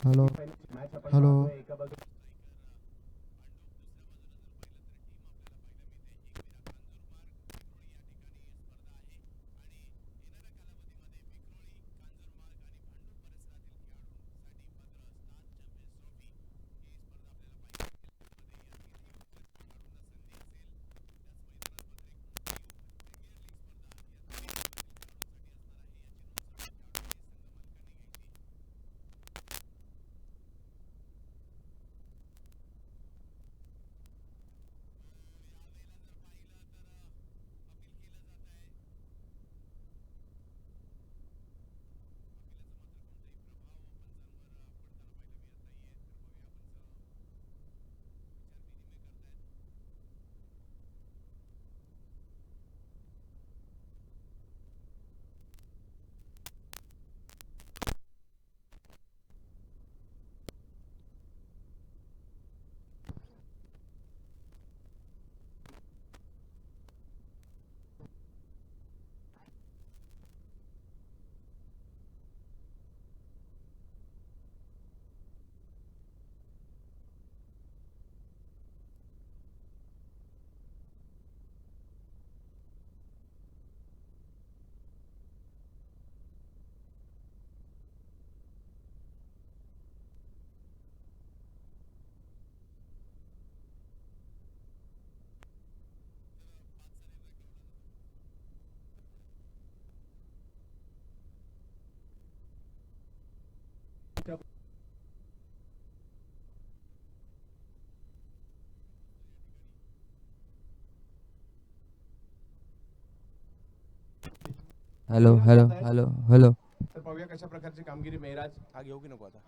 Hello hello hello hello hello hello तर पाहूया कशा प्रकारची कामगिरी मेहराज हा घेऊ की नको आता.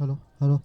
हॅलो हॅलो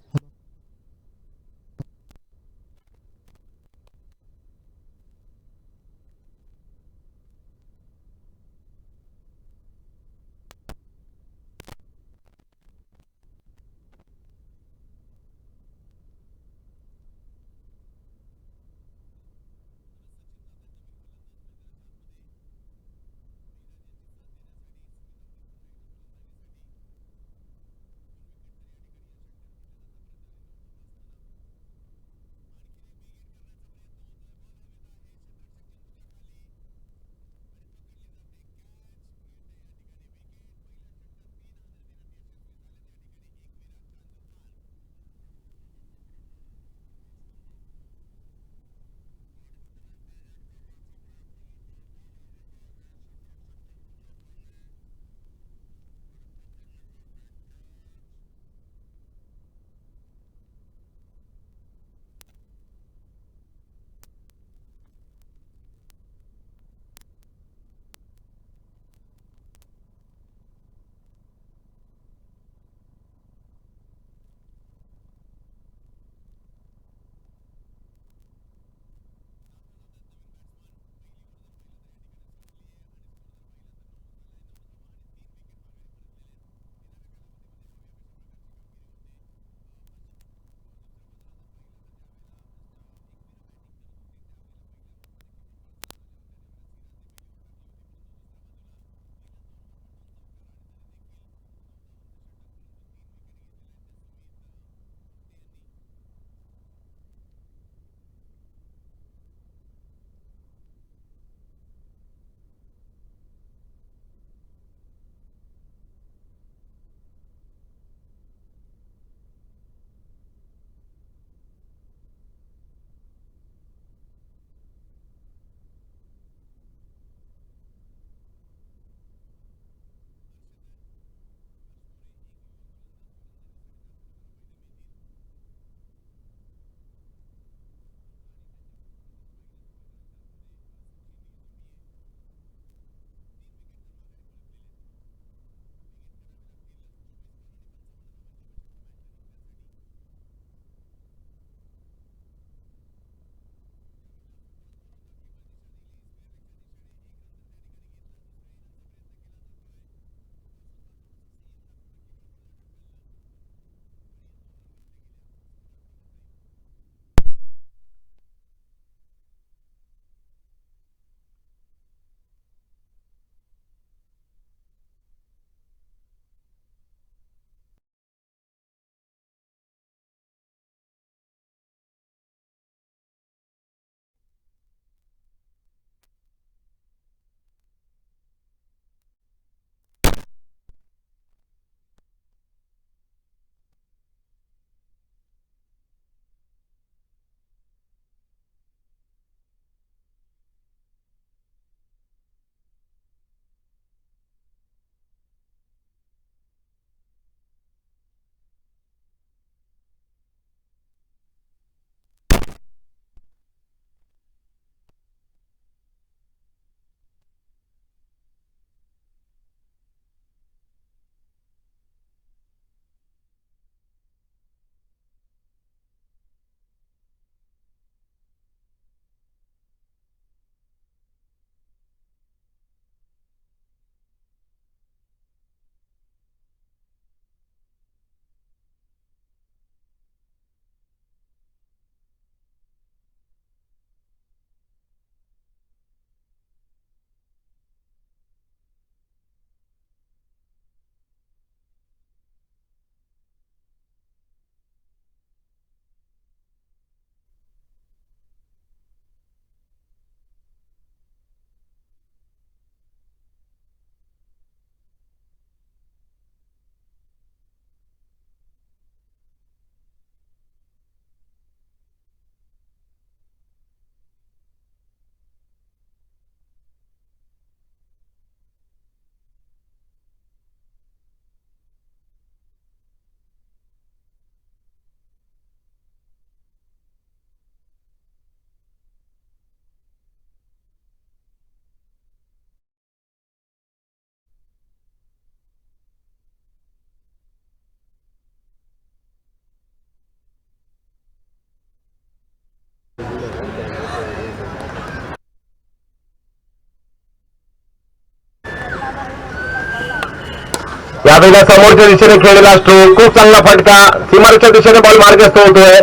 यावेळेला समोरच्या दिशेने खेळलेला स्ट्रोक, खूप चांगला फटका, सीमारेषा दिशेने बॉल मार्गस्थ होतोय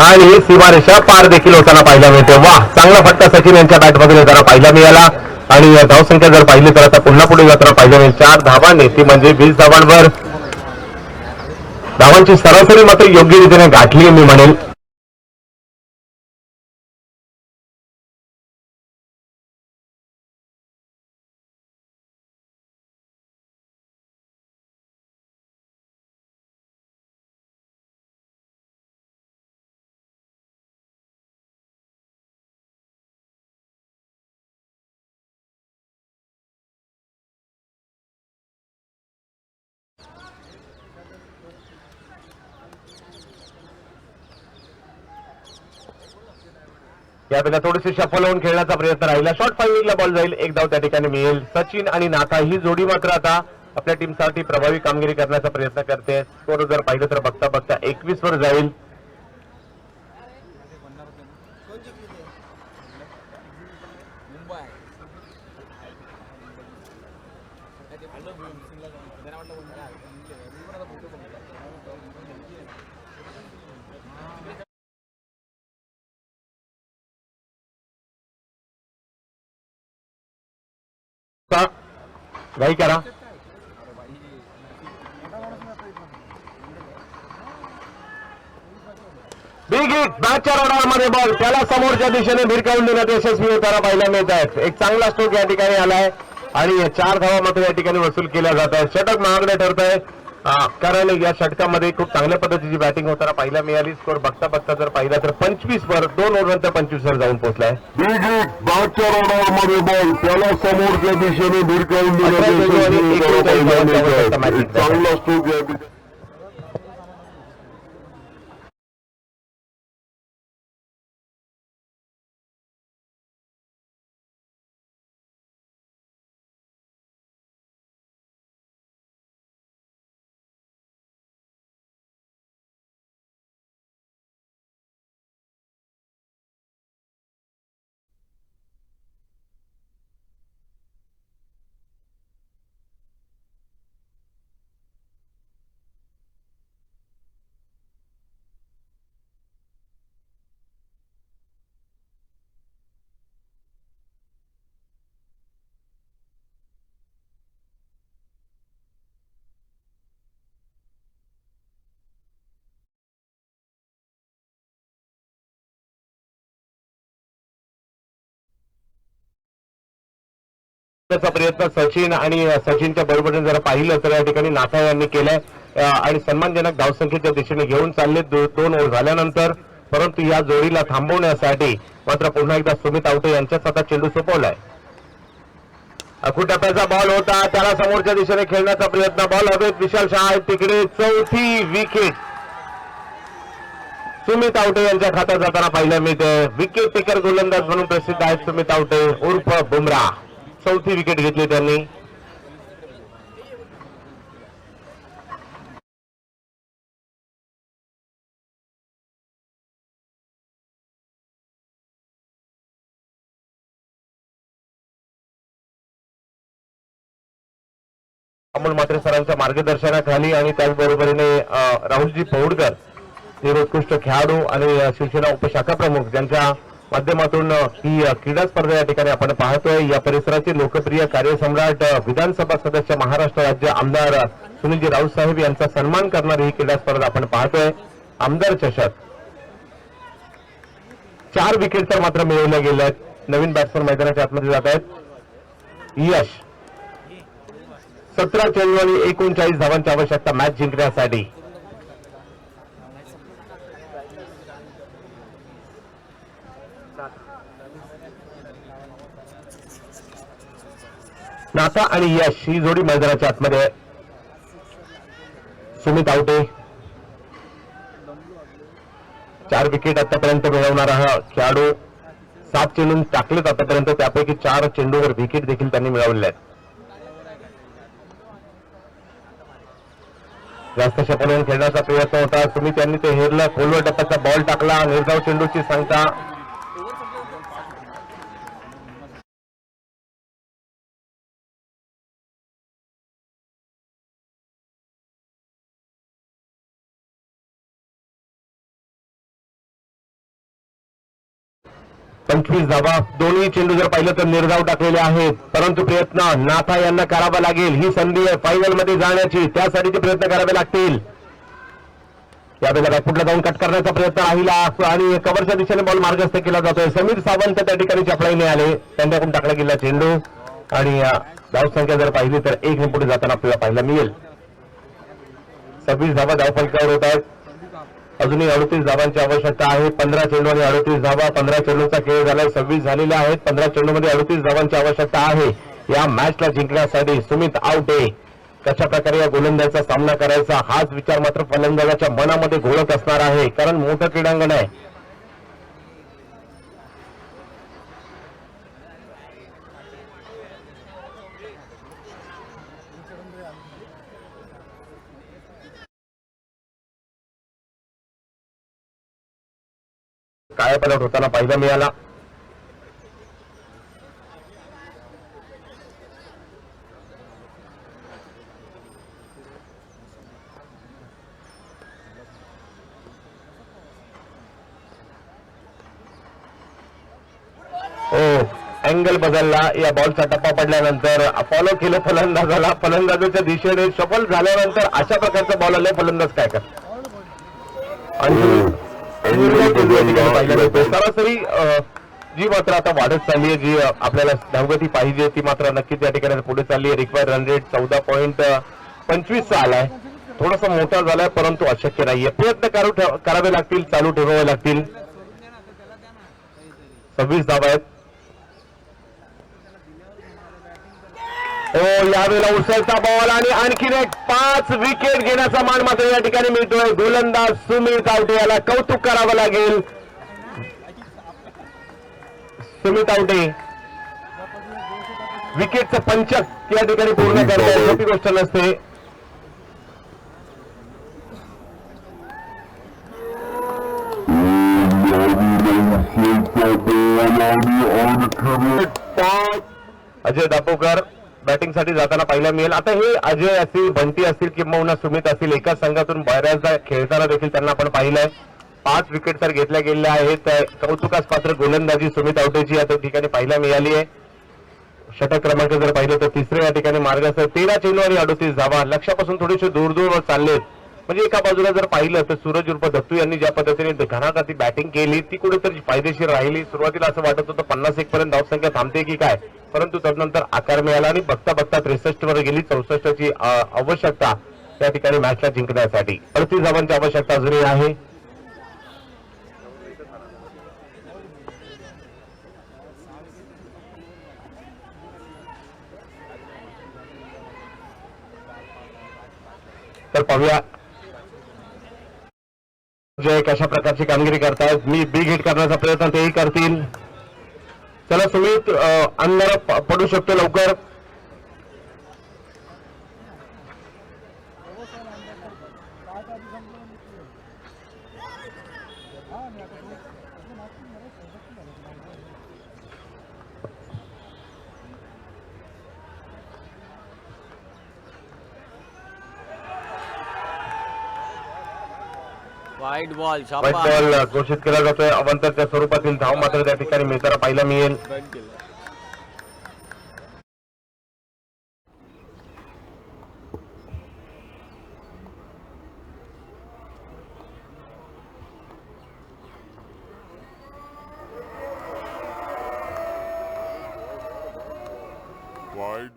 आणि सीमारेषा पार देखील होताना पाहायला मिळते. वा, चांगला फटका सचिन यांच्या बॅटमधून येताना पाहायला मिळाला आणि धावसंख्या जर पाहिली तर आता पुन्हा पुढे जाताना पाहायला मिळेल 4 धावांनी, ती म्हणजे 20 धावांवर. धावांची सरासरी मात्र योग्य रीतीने गाठली मी म्हणेल. यावेळेला थोडीशी शफल होऊन खेळण्याचा प्रयत्न राहिला. शॉर्ट फायरिंगला बॉल जाईल, एक धाव त्या ठिकाणी मिळेल. सचिन आणि नाथा ही जोडी मात्र आता आपल्या टीमसाठी प्रभावी कामगिरी करण्याचा प्रयत्न करते. स्कोर जर पाहिलं तर बघता बघता 21 वर जाईल. घाई करा. बिग हिट, मॅचच्या रडारमध्ये बॉल, त्याला समोरच्या दिशेने भिरकावून देण्यात यशस्वी होताना पाहायला मिळत आहेत. एक चांगला स्ट्रोक या ठिकाणी आलाय आणि 4 धावा मात्र या ठिकाणी वसूल केल्या जात आहेत. षटक महागडे ठरत आहे कारण या षटकामध्ये खूप चांगल्या पद्धतीची बॅटिंग होताना पाहायला मिळाली. स्कोर बघता बघता जर पाहिला तर 25 वर 2 ओव्हरनंतर 25 वर जाऊन पोहोचलाय. बिग हिट, बॅटच्या रडारमध्ये बॉल, त्याला समोरच्या दिशेने भिरकावून देण्यात यशस्वी होताना पाहायला मिळत आहे. एक चांगला स्ट्रोक या ठिकाणी. चा प्रयत्न सचिन आणि सचिनच्या बरोबरीने जर पाहिलं तर या ठिकाणी नाथा यांनी केलाय आणि सन्मानजनक धावसंख्येच्या दिशेने घेऊन चालले 2 ओव्हर झाल्यानंतर. परंतु या जोडीला थांबवण्यासाठी मात्र पुन्हा एकदा सुमित आवटे यांच्याच आता चेंडू सोपवलाय. अखुटप्प्याचा बॉल होता, त्याला समोरच्या दिशेने खेळण्याचा प्रयत्न, बॉल हवेत, विशाल शहा आहेत तिकडे. 4थी विकेट सुमित आवटे यांच्या खात्यात जाताना पाहायला मिळते. विकेट टेकर गोलंदाज म्हणून प्रसिद्ध आहेत सुमित आवटे उर्फ बुमराह. 4थी विकेट घेतली त्यांनी. अमोल म्हात्रे सरांच्या मार्गदर्शनाखाली आणि त्याचबरोबरीने राहुलजी पौडकर हे उत्कृष्ट खेळाडू आणि शिवसेना उपशाखा प्रमुख ज्यांच्या माध्यमातून ही क्रीडा स्पर्धा या ठिकाणी आपण पाहतोय. या परिसराचे लोकप्रिय कार्यसम्राट विधानसभा सदस्य महाराष्ट्र राज्य आमदार सुनीलजी राऊत साहेब यांचा सन्मान करणारी ही क्रीडा स्पर्धा आपण पाहतोय. आमदार चषक 4 विकेट तर मात्र मिळवल्या गेल्या आहेत. नवीन बॅट्समन मैदानाच्या आतमध्ये जात आहेत. यश 17 चेंडू आणि 39 धावांची आवश्यकता मॅच जिंकण्यासाठी. नाथा आणि यश ही जोडी मैदानाच्या आतमध्ये आहे. सुमित आवटे 4 विकेट आतापर्यंत मिळवणारा हा खेळाडू. 7 चेंडू टाकलेत आतापर्यंत, त्यापैकी 4 चेंडूवर विकेट देखील त्यांनी मिळवले आहेत. जास्त शपथून खेळण्याचा प्रयत्न होता. सुमित यांनी ते हेरलं, खोलवर टप्प्याचा बॉल टाकला. निर्धाव चेंडूची सांगता 25 धावा. दोन्ही चेंडू जर पाहिलं तर निर्धाव टाकलेले आहेत, परंतु प्रयत्न नाथा यांना करावा लागेल. ही संधी आहे फायनल मध्ये जाण्याची, त्यासाठी ते प्रयत्न करावे लागतील. यावेळेला बॅकफुटला जाऊन कट करण्याचा प्रयत्न राहिला आणि कव्हरच्या दिशेने बॉल मार्गस्थ केला जातोय. समीर सावंत त्या ठिकाणी चपळाईने आले, त्यांच्याकडून टाकला गेला चेंडू आणि धावसंख्या जर पाहिली तर 1 ने पुढे जाताना आपल्याला पाहायला मिळेल. 26 धावा धावफलकावर होत आहेत. अजूनही 38 धावांची आवश्यकता आहे. 15 चेंडू आणि 38 धावा. 15 चेंडूचा खेळ झालाय, 26 झालेले आहेत. 15 चेंडूमध्ये 38 धावांची आवश्यकता आहे या मॅचला जिंकण्यासाठी. सुमित आवटे कशा प्रकारे या गोलंदाजाचा सामना करायचा हाच विचार मात्र फलंदाजाच्या मनामध्ये घोळत असणार आहे, कारण मोठं क्रीडांगण आहे. काय पलट होताना पाहायला मिळाला. अँगल बदलला. या बॉलचा टप्पा पडल्यानंतर फॉलो केलं फलंदाजाला. फलंदाजाच्या दिशेने शफल झाल्यानंतर अशा प्रकारचा बॉल आलाय, फलंदाज काय करतात आणि सरासरी जी मात्र आता वाढत चालली आहे, जी आपल्याला धावगती पाहिजे ती मात्र नक्कीच या ठिकाणी पुढे चालली आहे. रिक्वायर्ड रन रेट 14.25 आलाय. थोडासा मोठा झालाय परंतु अशक्य नाहीये. प्रयत्न करावे लागतील, चालू ठेवावे लागतील. 26 धावा आहेत. यावेळेला उसळता बॉल आणि आणखीन एक 5 विकेट घेण्याचा मान मात्र या ठिकाणी मिळतोय. गोलंदाज सुमित आवटे याला कौतुक करावं लागेल. सुमित आवटे विकेटचं पंचक या ठिकाणी पूर्ण करताय, सोपी गोष्ट नसते. अजय दापोकर बॅटिंगसाठी जाताना पाहायला मिळेल. आता हे अजय असतील, बंटी असतील किंवा सुमित असतील, एकाच संघातून बऱ्याचदा खेळताना देखील त्यांना आपण पाहिलंय. 5 विकेट तर घेतल्या गेलेल्या आहेत. कौतुकास पात्र गोलंदाजी सुमित आवटेची या ठिकाणी पाहायला मिळाली आहे. षटक क्रमांक जर पाहिलं तर तिसरे या ठिकाणी मार्गस्थ. 13 चेंडू आणि 38 धावा. लक्ष्यापासून थोडेसे दूर दूर चाललेत. म्हणजे एका बाजूला जर पाहिलं तर सूरज उर्फ दत्तू यांनी ज्या पद्धतीने घणाघाती बॅटिंग केली ती कुठेतरी फायदेशीर राहिली. सुरुवातीला असं वाटत होतं 51 पर्यंत धावसंख्या थांबते की काय, परंतु तदनंतर आकार मिळाला आणि बघता बघता 63 वर गेली. 64ची आवश्यकता त्या ठिकाणी मॅचला जिंकण्यासाठी. 38 धावांची आवश्यकता अजूनही आहे. तर पाहूया जय कशा प्रकारची कामगिरी करतायत. मी बिग हिट करण्याचा प्रयत्न तेही करतील. चला सुमित अंधार पडू शकतो लवकर. वाईट बॉल वाईट बॉल घोषित केला जातोय. अवंतरच्या स्वरूपातील धाव मात्र त्या ठिकाणी मिळताना पाहायला मिळेल. वाईड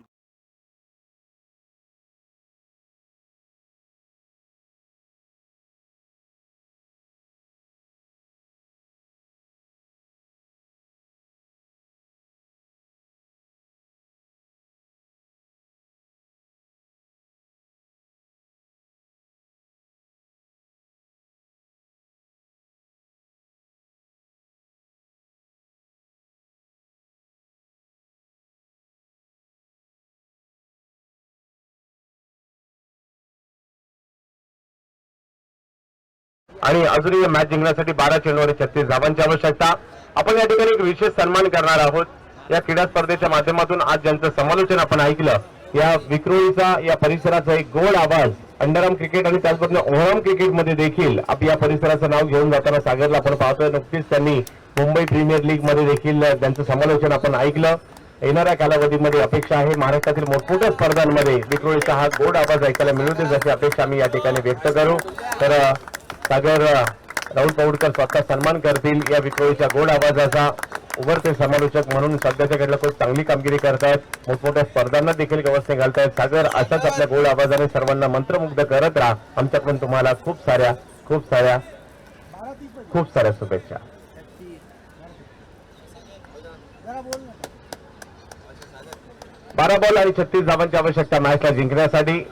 आणि अजूनही मॅच जिंकण्यासाठी 12 चेंडू आणि 36 धावांची आवश्यकता. आपण या ठिकाणी एक विशेष सन्मान करणार आहोत. या क्रीडा स्पर्धेच्या माध्यमातून आज ज्यांचं समालोचन आपण ऐकलं, या विक्रोळीचा या परिसराचा एक गोड आवाज अंडरआर्म क्रिकेट आणि त्याचबरोबर ओव्हरआर्म क्रिकेटमध्ये देखील आप या परिसराचं नाव घेऊन जाताना सागरला आपण पाहतोय. नुकतीच त्यांनी मुंबई प्रीमियर लीग मध्ये देखील त्यांचं समालोचन आपण ऐकलं. येणाऱ्या कालावधीमध्ये अपेक्षा आहे महाराष्ट्रातील मोठमोठ्या स्पर्धांमध्ये विक्रोळीचा हा गोड आवाज ऐकायला मिळू दे, जशी अपेक्षा मी या ठिकाणी व्यक्त करू. तर सागर राहुल पौडकर स्वतः सन्मान करतील या विक्रोळीच्या गोड आवाजाचा. उभरते समालोचक म्हणून सध्याच्या घडीला खूप चांगली कामगिरी करतायत, मोठमोठ्या स्पर्धांना देखील गवसणी घालतायत. सागर अशाच आपल्या गोड आवाजाने सर्वांना मंत्रमुग्ध करत राहा. आमच्याकडून तुम्हाला खूप साऱ्या शुभेच्छा. 12 बॉल आणि 36 धावांची आवश्यकता मॅचला जिंकण्यासाठी.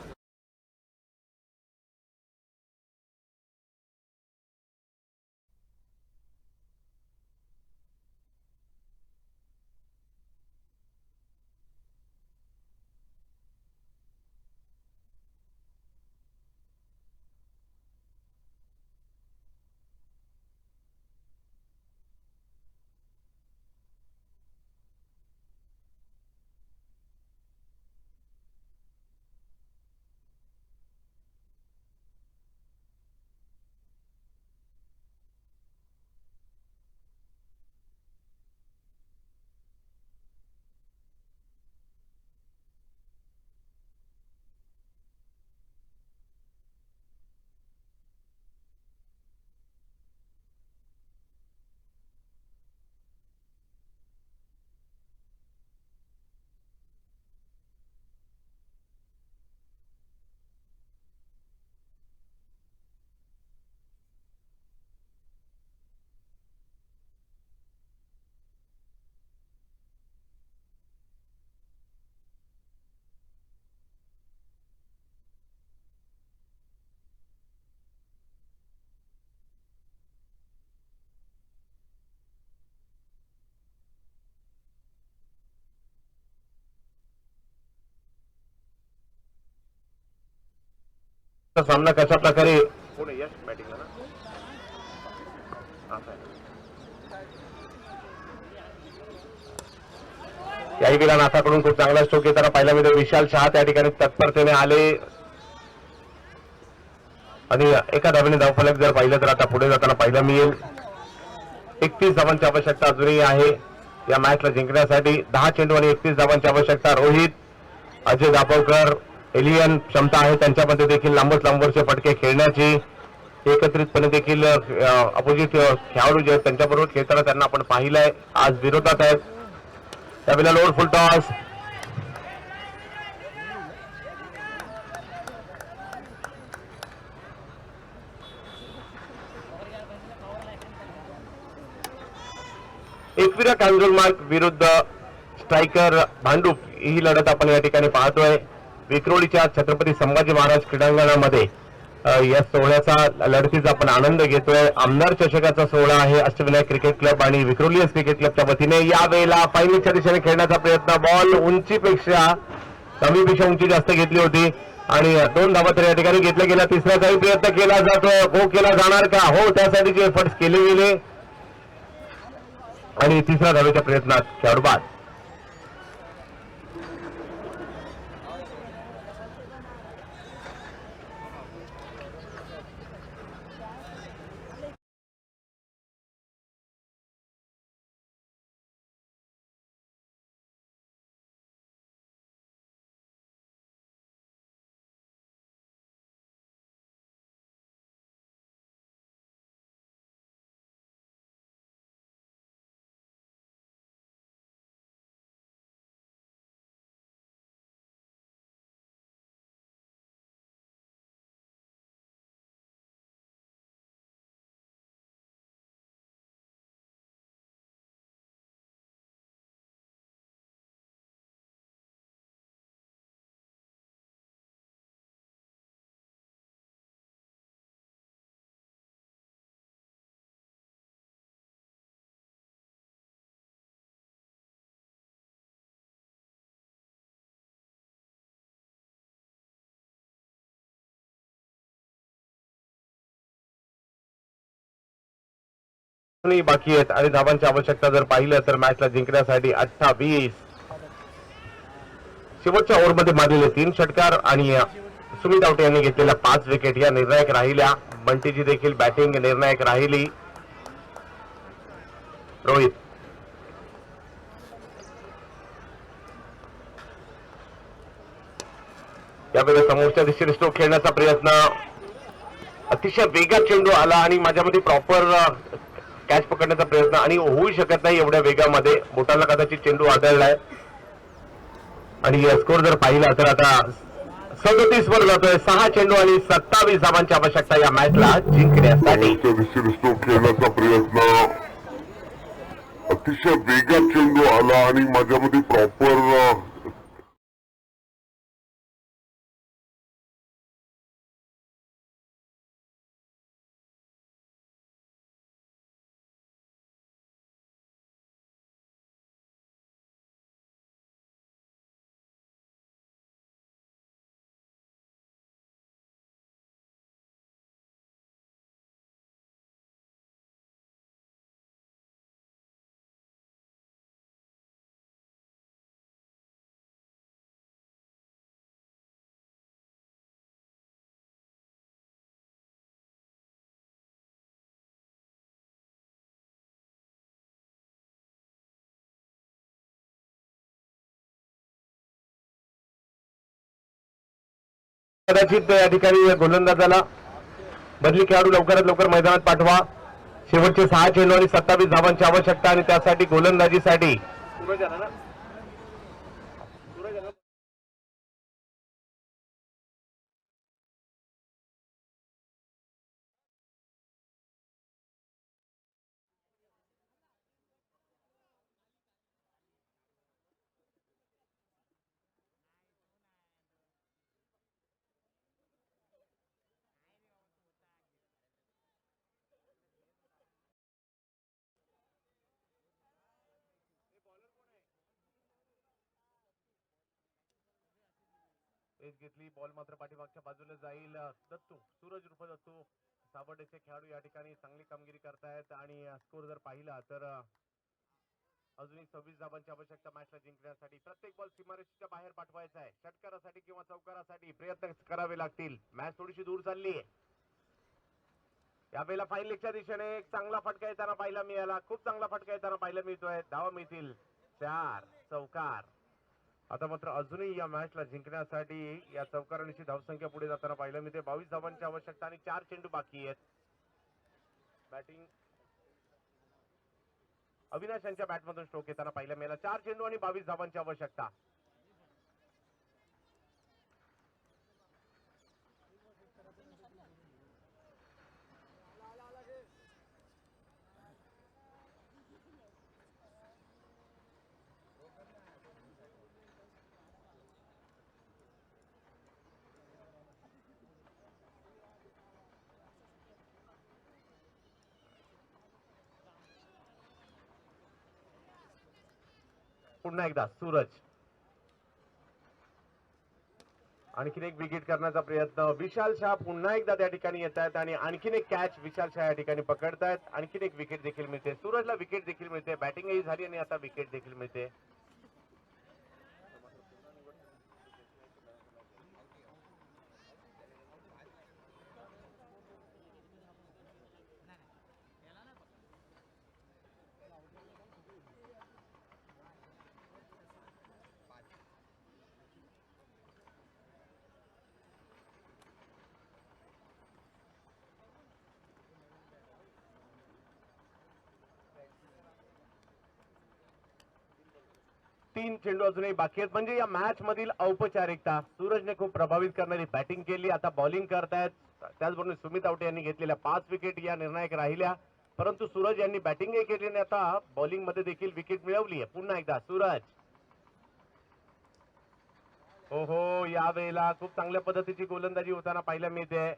सामना कशा प्रकारे यश बॅटिंगला ना याही वेळा नाथाकडून खूप चांगला स्ट्रोक येताना पाहिला मिळतो. विशाल शहा त्या ठिकाणी तत्परतेने आले आणि एका धावेने धावफलक जर पाहिलं तर आता पुढे जाताना पाहायला मिळेल. 31 धावांची आवश्यकता अजूनही आहे या मॅचला जिंकण्यासाठी. 10 चेंडू आणि 31 धावांची आवश्यकता. रोहित, अजय दाभोळकर, एलियन क्षमता आहे त्यांच्यामध्ये देखील लांबवरचे फटके खेळण्याची. एकत्रितपणे देखील अपोजिट खेळाडू जे आहेत त्यांच्याबरोबर खेळताना त्यांना आपण पाहिलंय. आज विरोधात आहेत. त्यावेळेला लोड फुल टॉस. एकविरा कांजूरमार्ग विरुद्ध स्ट्रायकर भांडूप ही लढत आपण या ठिकाणी पाहतोय. विक्रोळीच्या छत्रपती संभाजी महाराज क्रीडांगणामध्ये या सोहळ्याचा लढतीचा आपण आनंद घेतोय. आमदार चषकाचा सोहळा आहे अष्टविनायक क्रिकेट क्लब आणि विक्रोलियन्स क्रिकेट क्लबच्या वतीने. यावेळेला फायनलच्या दिशेने खेळण्याचा प्रयत्न. बॉल उंचीपेक्षा उंची जास्त घेतली होती आणि 2 धावा तर या ठिकाणी घेतल्या गेल्या. तिसऱ्याचाही प्रयत्न केला जातो. हो केला जाणार का? हो, त्यासाठीचे एफर्ट्स केले गेले आणि तिसऱ्या धावेच्या प्रयत्नात खेळाडू बाद. बाकी आहेत आणि धावांची आवश्यकता जर पाहिलं तर मॅचला जिंकण्यासाठी 28. शेवटच्या ओव्हरमध्ये मारलेले 3 षटकार आणि सुमित आवटे यांनी घेतलेल्या 5 विकेट या निर्णायक राहिल्या. बंटीची देखील बॅटिंग निर्णायक राहिली. रोहित यावेळेला समोरच्या दिशेने स्ट्रोक खेळण्याचा प्रयत्न, अतिशय वेगात चेंडू आला आणि माझ्यामध्ये प्रॉपर कॅच पकडण्याचा प्रयत्न आणि होऊ शकत नाही एवढ्या वेगामध्ये. बोटाला कदाचित चेंडू आदळलाय आणि स्कोर जर पाहिला तर आता 37 वर जातोय. 6 चेंडू आणि 27 धावांची आवश्यकता या मॅचला जिंकण्यासाठी. समोरच्या दिशेने स्ट्रोक खेळण्याचा प्रयत्न, अतिशय वेगात चेंडू आला आणि माझ्यामध्ये प्रॉपर कदाचित या ठिकाणी गोलंदाजाला बदली खेळाडू लवकरात लवकर मैदानात पाठवा. शेवटचे 6 चेंडू आणि 27 धावांची आवश्यकता आणि त्यासाठी गोलंदाजीसाठी घेतली. बॉल मात्र पाठीमागच्या बाजूला जाईल. दत्तू, सूरज उर्फ दत्तू सावर्डेचे खेळाडू या ठिकाणी चांगली कामगिरी करतायत आणि स्कोर जर पाहिला तर अजूनही 26 धावांची आवश्यकता मॅचला जिंकण्यासाठी. प्रत्येक बॉल सीमारेषेच्या बाहेर पाठवायचा आहे. षटकारासाठी किंवा चौकारासाठी प्रयत्न करावे लागतील. मॅच थोडीशी दूर चालली आहे. यावेळेला फाईन लेगच्या दिशेने एक चांगला फटका येताना पाहायला मिळाला. खूप चांगला फटका येताना पाहायला मिळतोय. धावा मिळतील 4. चौकार. आता मात्र अजूनही या मॅचला जिंकण्यासाठी या चौकारांची धावसंख्या पुढे जाताना पाहायला मिळते. 22 धावांची आवश्यकता आणि 4 चेंडू बाकी आहेत. बॅटिंग अविनाश यांच्या बॅटमधून स्ट्रोक येताना पाहायला मिळाला. 4 चेंडू आणि 22 धावांची आवश्यकता. पुन्हा एकदा सूरज आणखीन एक विकेट करण्याचा प्रयत्न. विशाल शाह पुन्हा एकदा त्या ठिकाणी येत आहेत आणि आणखीन एक कॅच विशाल शाह या ठिकाणी पकडतायत. आणखीन एक विकेट देखील मिळते. सूरजला विकेट देखील मिळते. बॅटिंगही झाली आणि आता विकेट देखील मिळते. तीन चेंडू अजूनही बाकी आहेत. म्हणजे या मॅच मधील औपचारिकता. सूरजने खूप प्रभावित करणारी बॅटिंग केली. आता बॉलिंग करतायत. त्याचबरोबर सुमित आवटे यांनी घेतलेल्या 5 विकेट या निर्णायक राहिल्या. परंतु सूरज यांनी बॅटिंगही केली आणि आता बॉलिंग मध्ये देखील विकेट मिळवली आहे. पुन्हा एकदा सूरज. हो यावेळेला खूप चांगल्या पद्धतीची गोलंदाजी होताना पाहायला मिळते.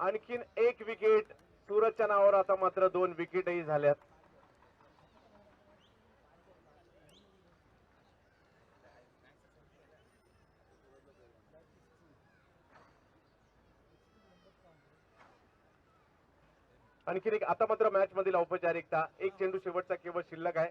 आणखीन एक विकेट सूरजच्या नावावर. आता मात्र 2 विकेटही झाल्यात. आणखीन एक. आता मात्र मॅच मधील औपचारिकता. एक चेंडू शेवटचा केवळ शिल्लक आहे.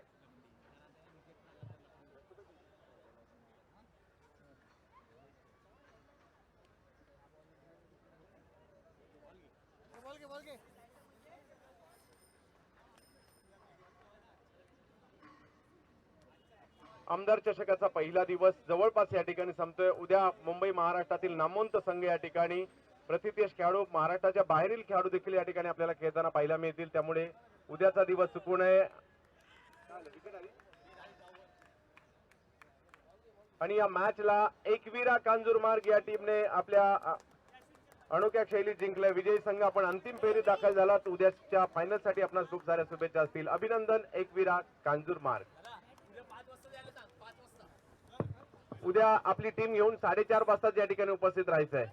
आमदार चषकाचा पहिला दिवस जवळपास या ठिकाणी संपतोय. उद्या मुंबई महाराष्ट्रातील नामवंत संघ या ठिकाणी प्रतिथेश खेळाडू, महाराष्ट्राच्या बाहेरील खेळाडू देखील या ठिकाणी आपल्याला खेळताना पाहायला मिळतील. त्यामुळे उद्याचा दिवस चुकू नये. आणि या मॅचला एकविरा कांजूरमार्ग या टीमने आपल्या अनोख्या शैलीत जिंकलंय. विजयी संघ आपण अंतिम फेरीत दाखल झाला. उद्याच्या फायनल साठी आपणास खूप साऱ्या शुभेच्छा असतील. अभिनंदन एकविरा कांजूरमार्ग. उद्या आपली टीम घेऊन 4:30 वाजता या ठिकाणी उपस्थित राहायचं आहे.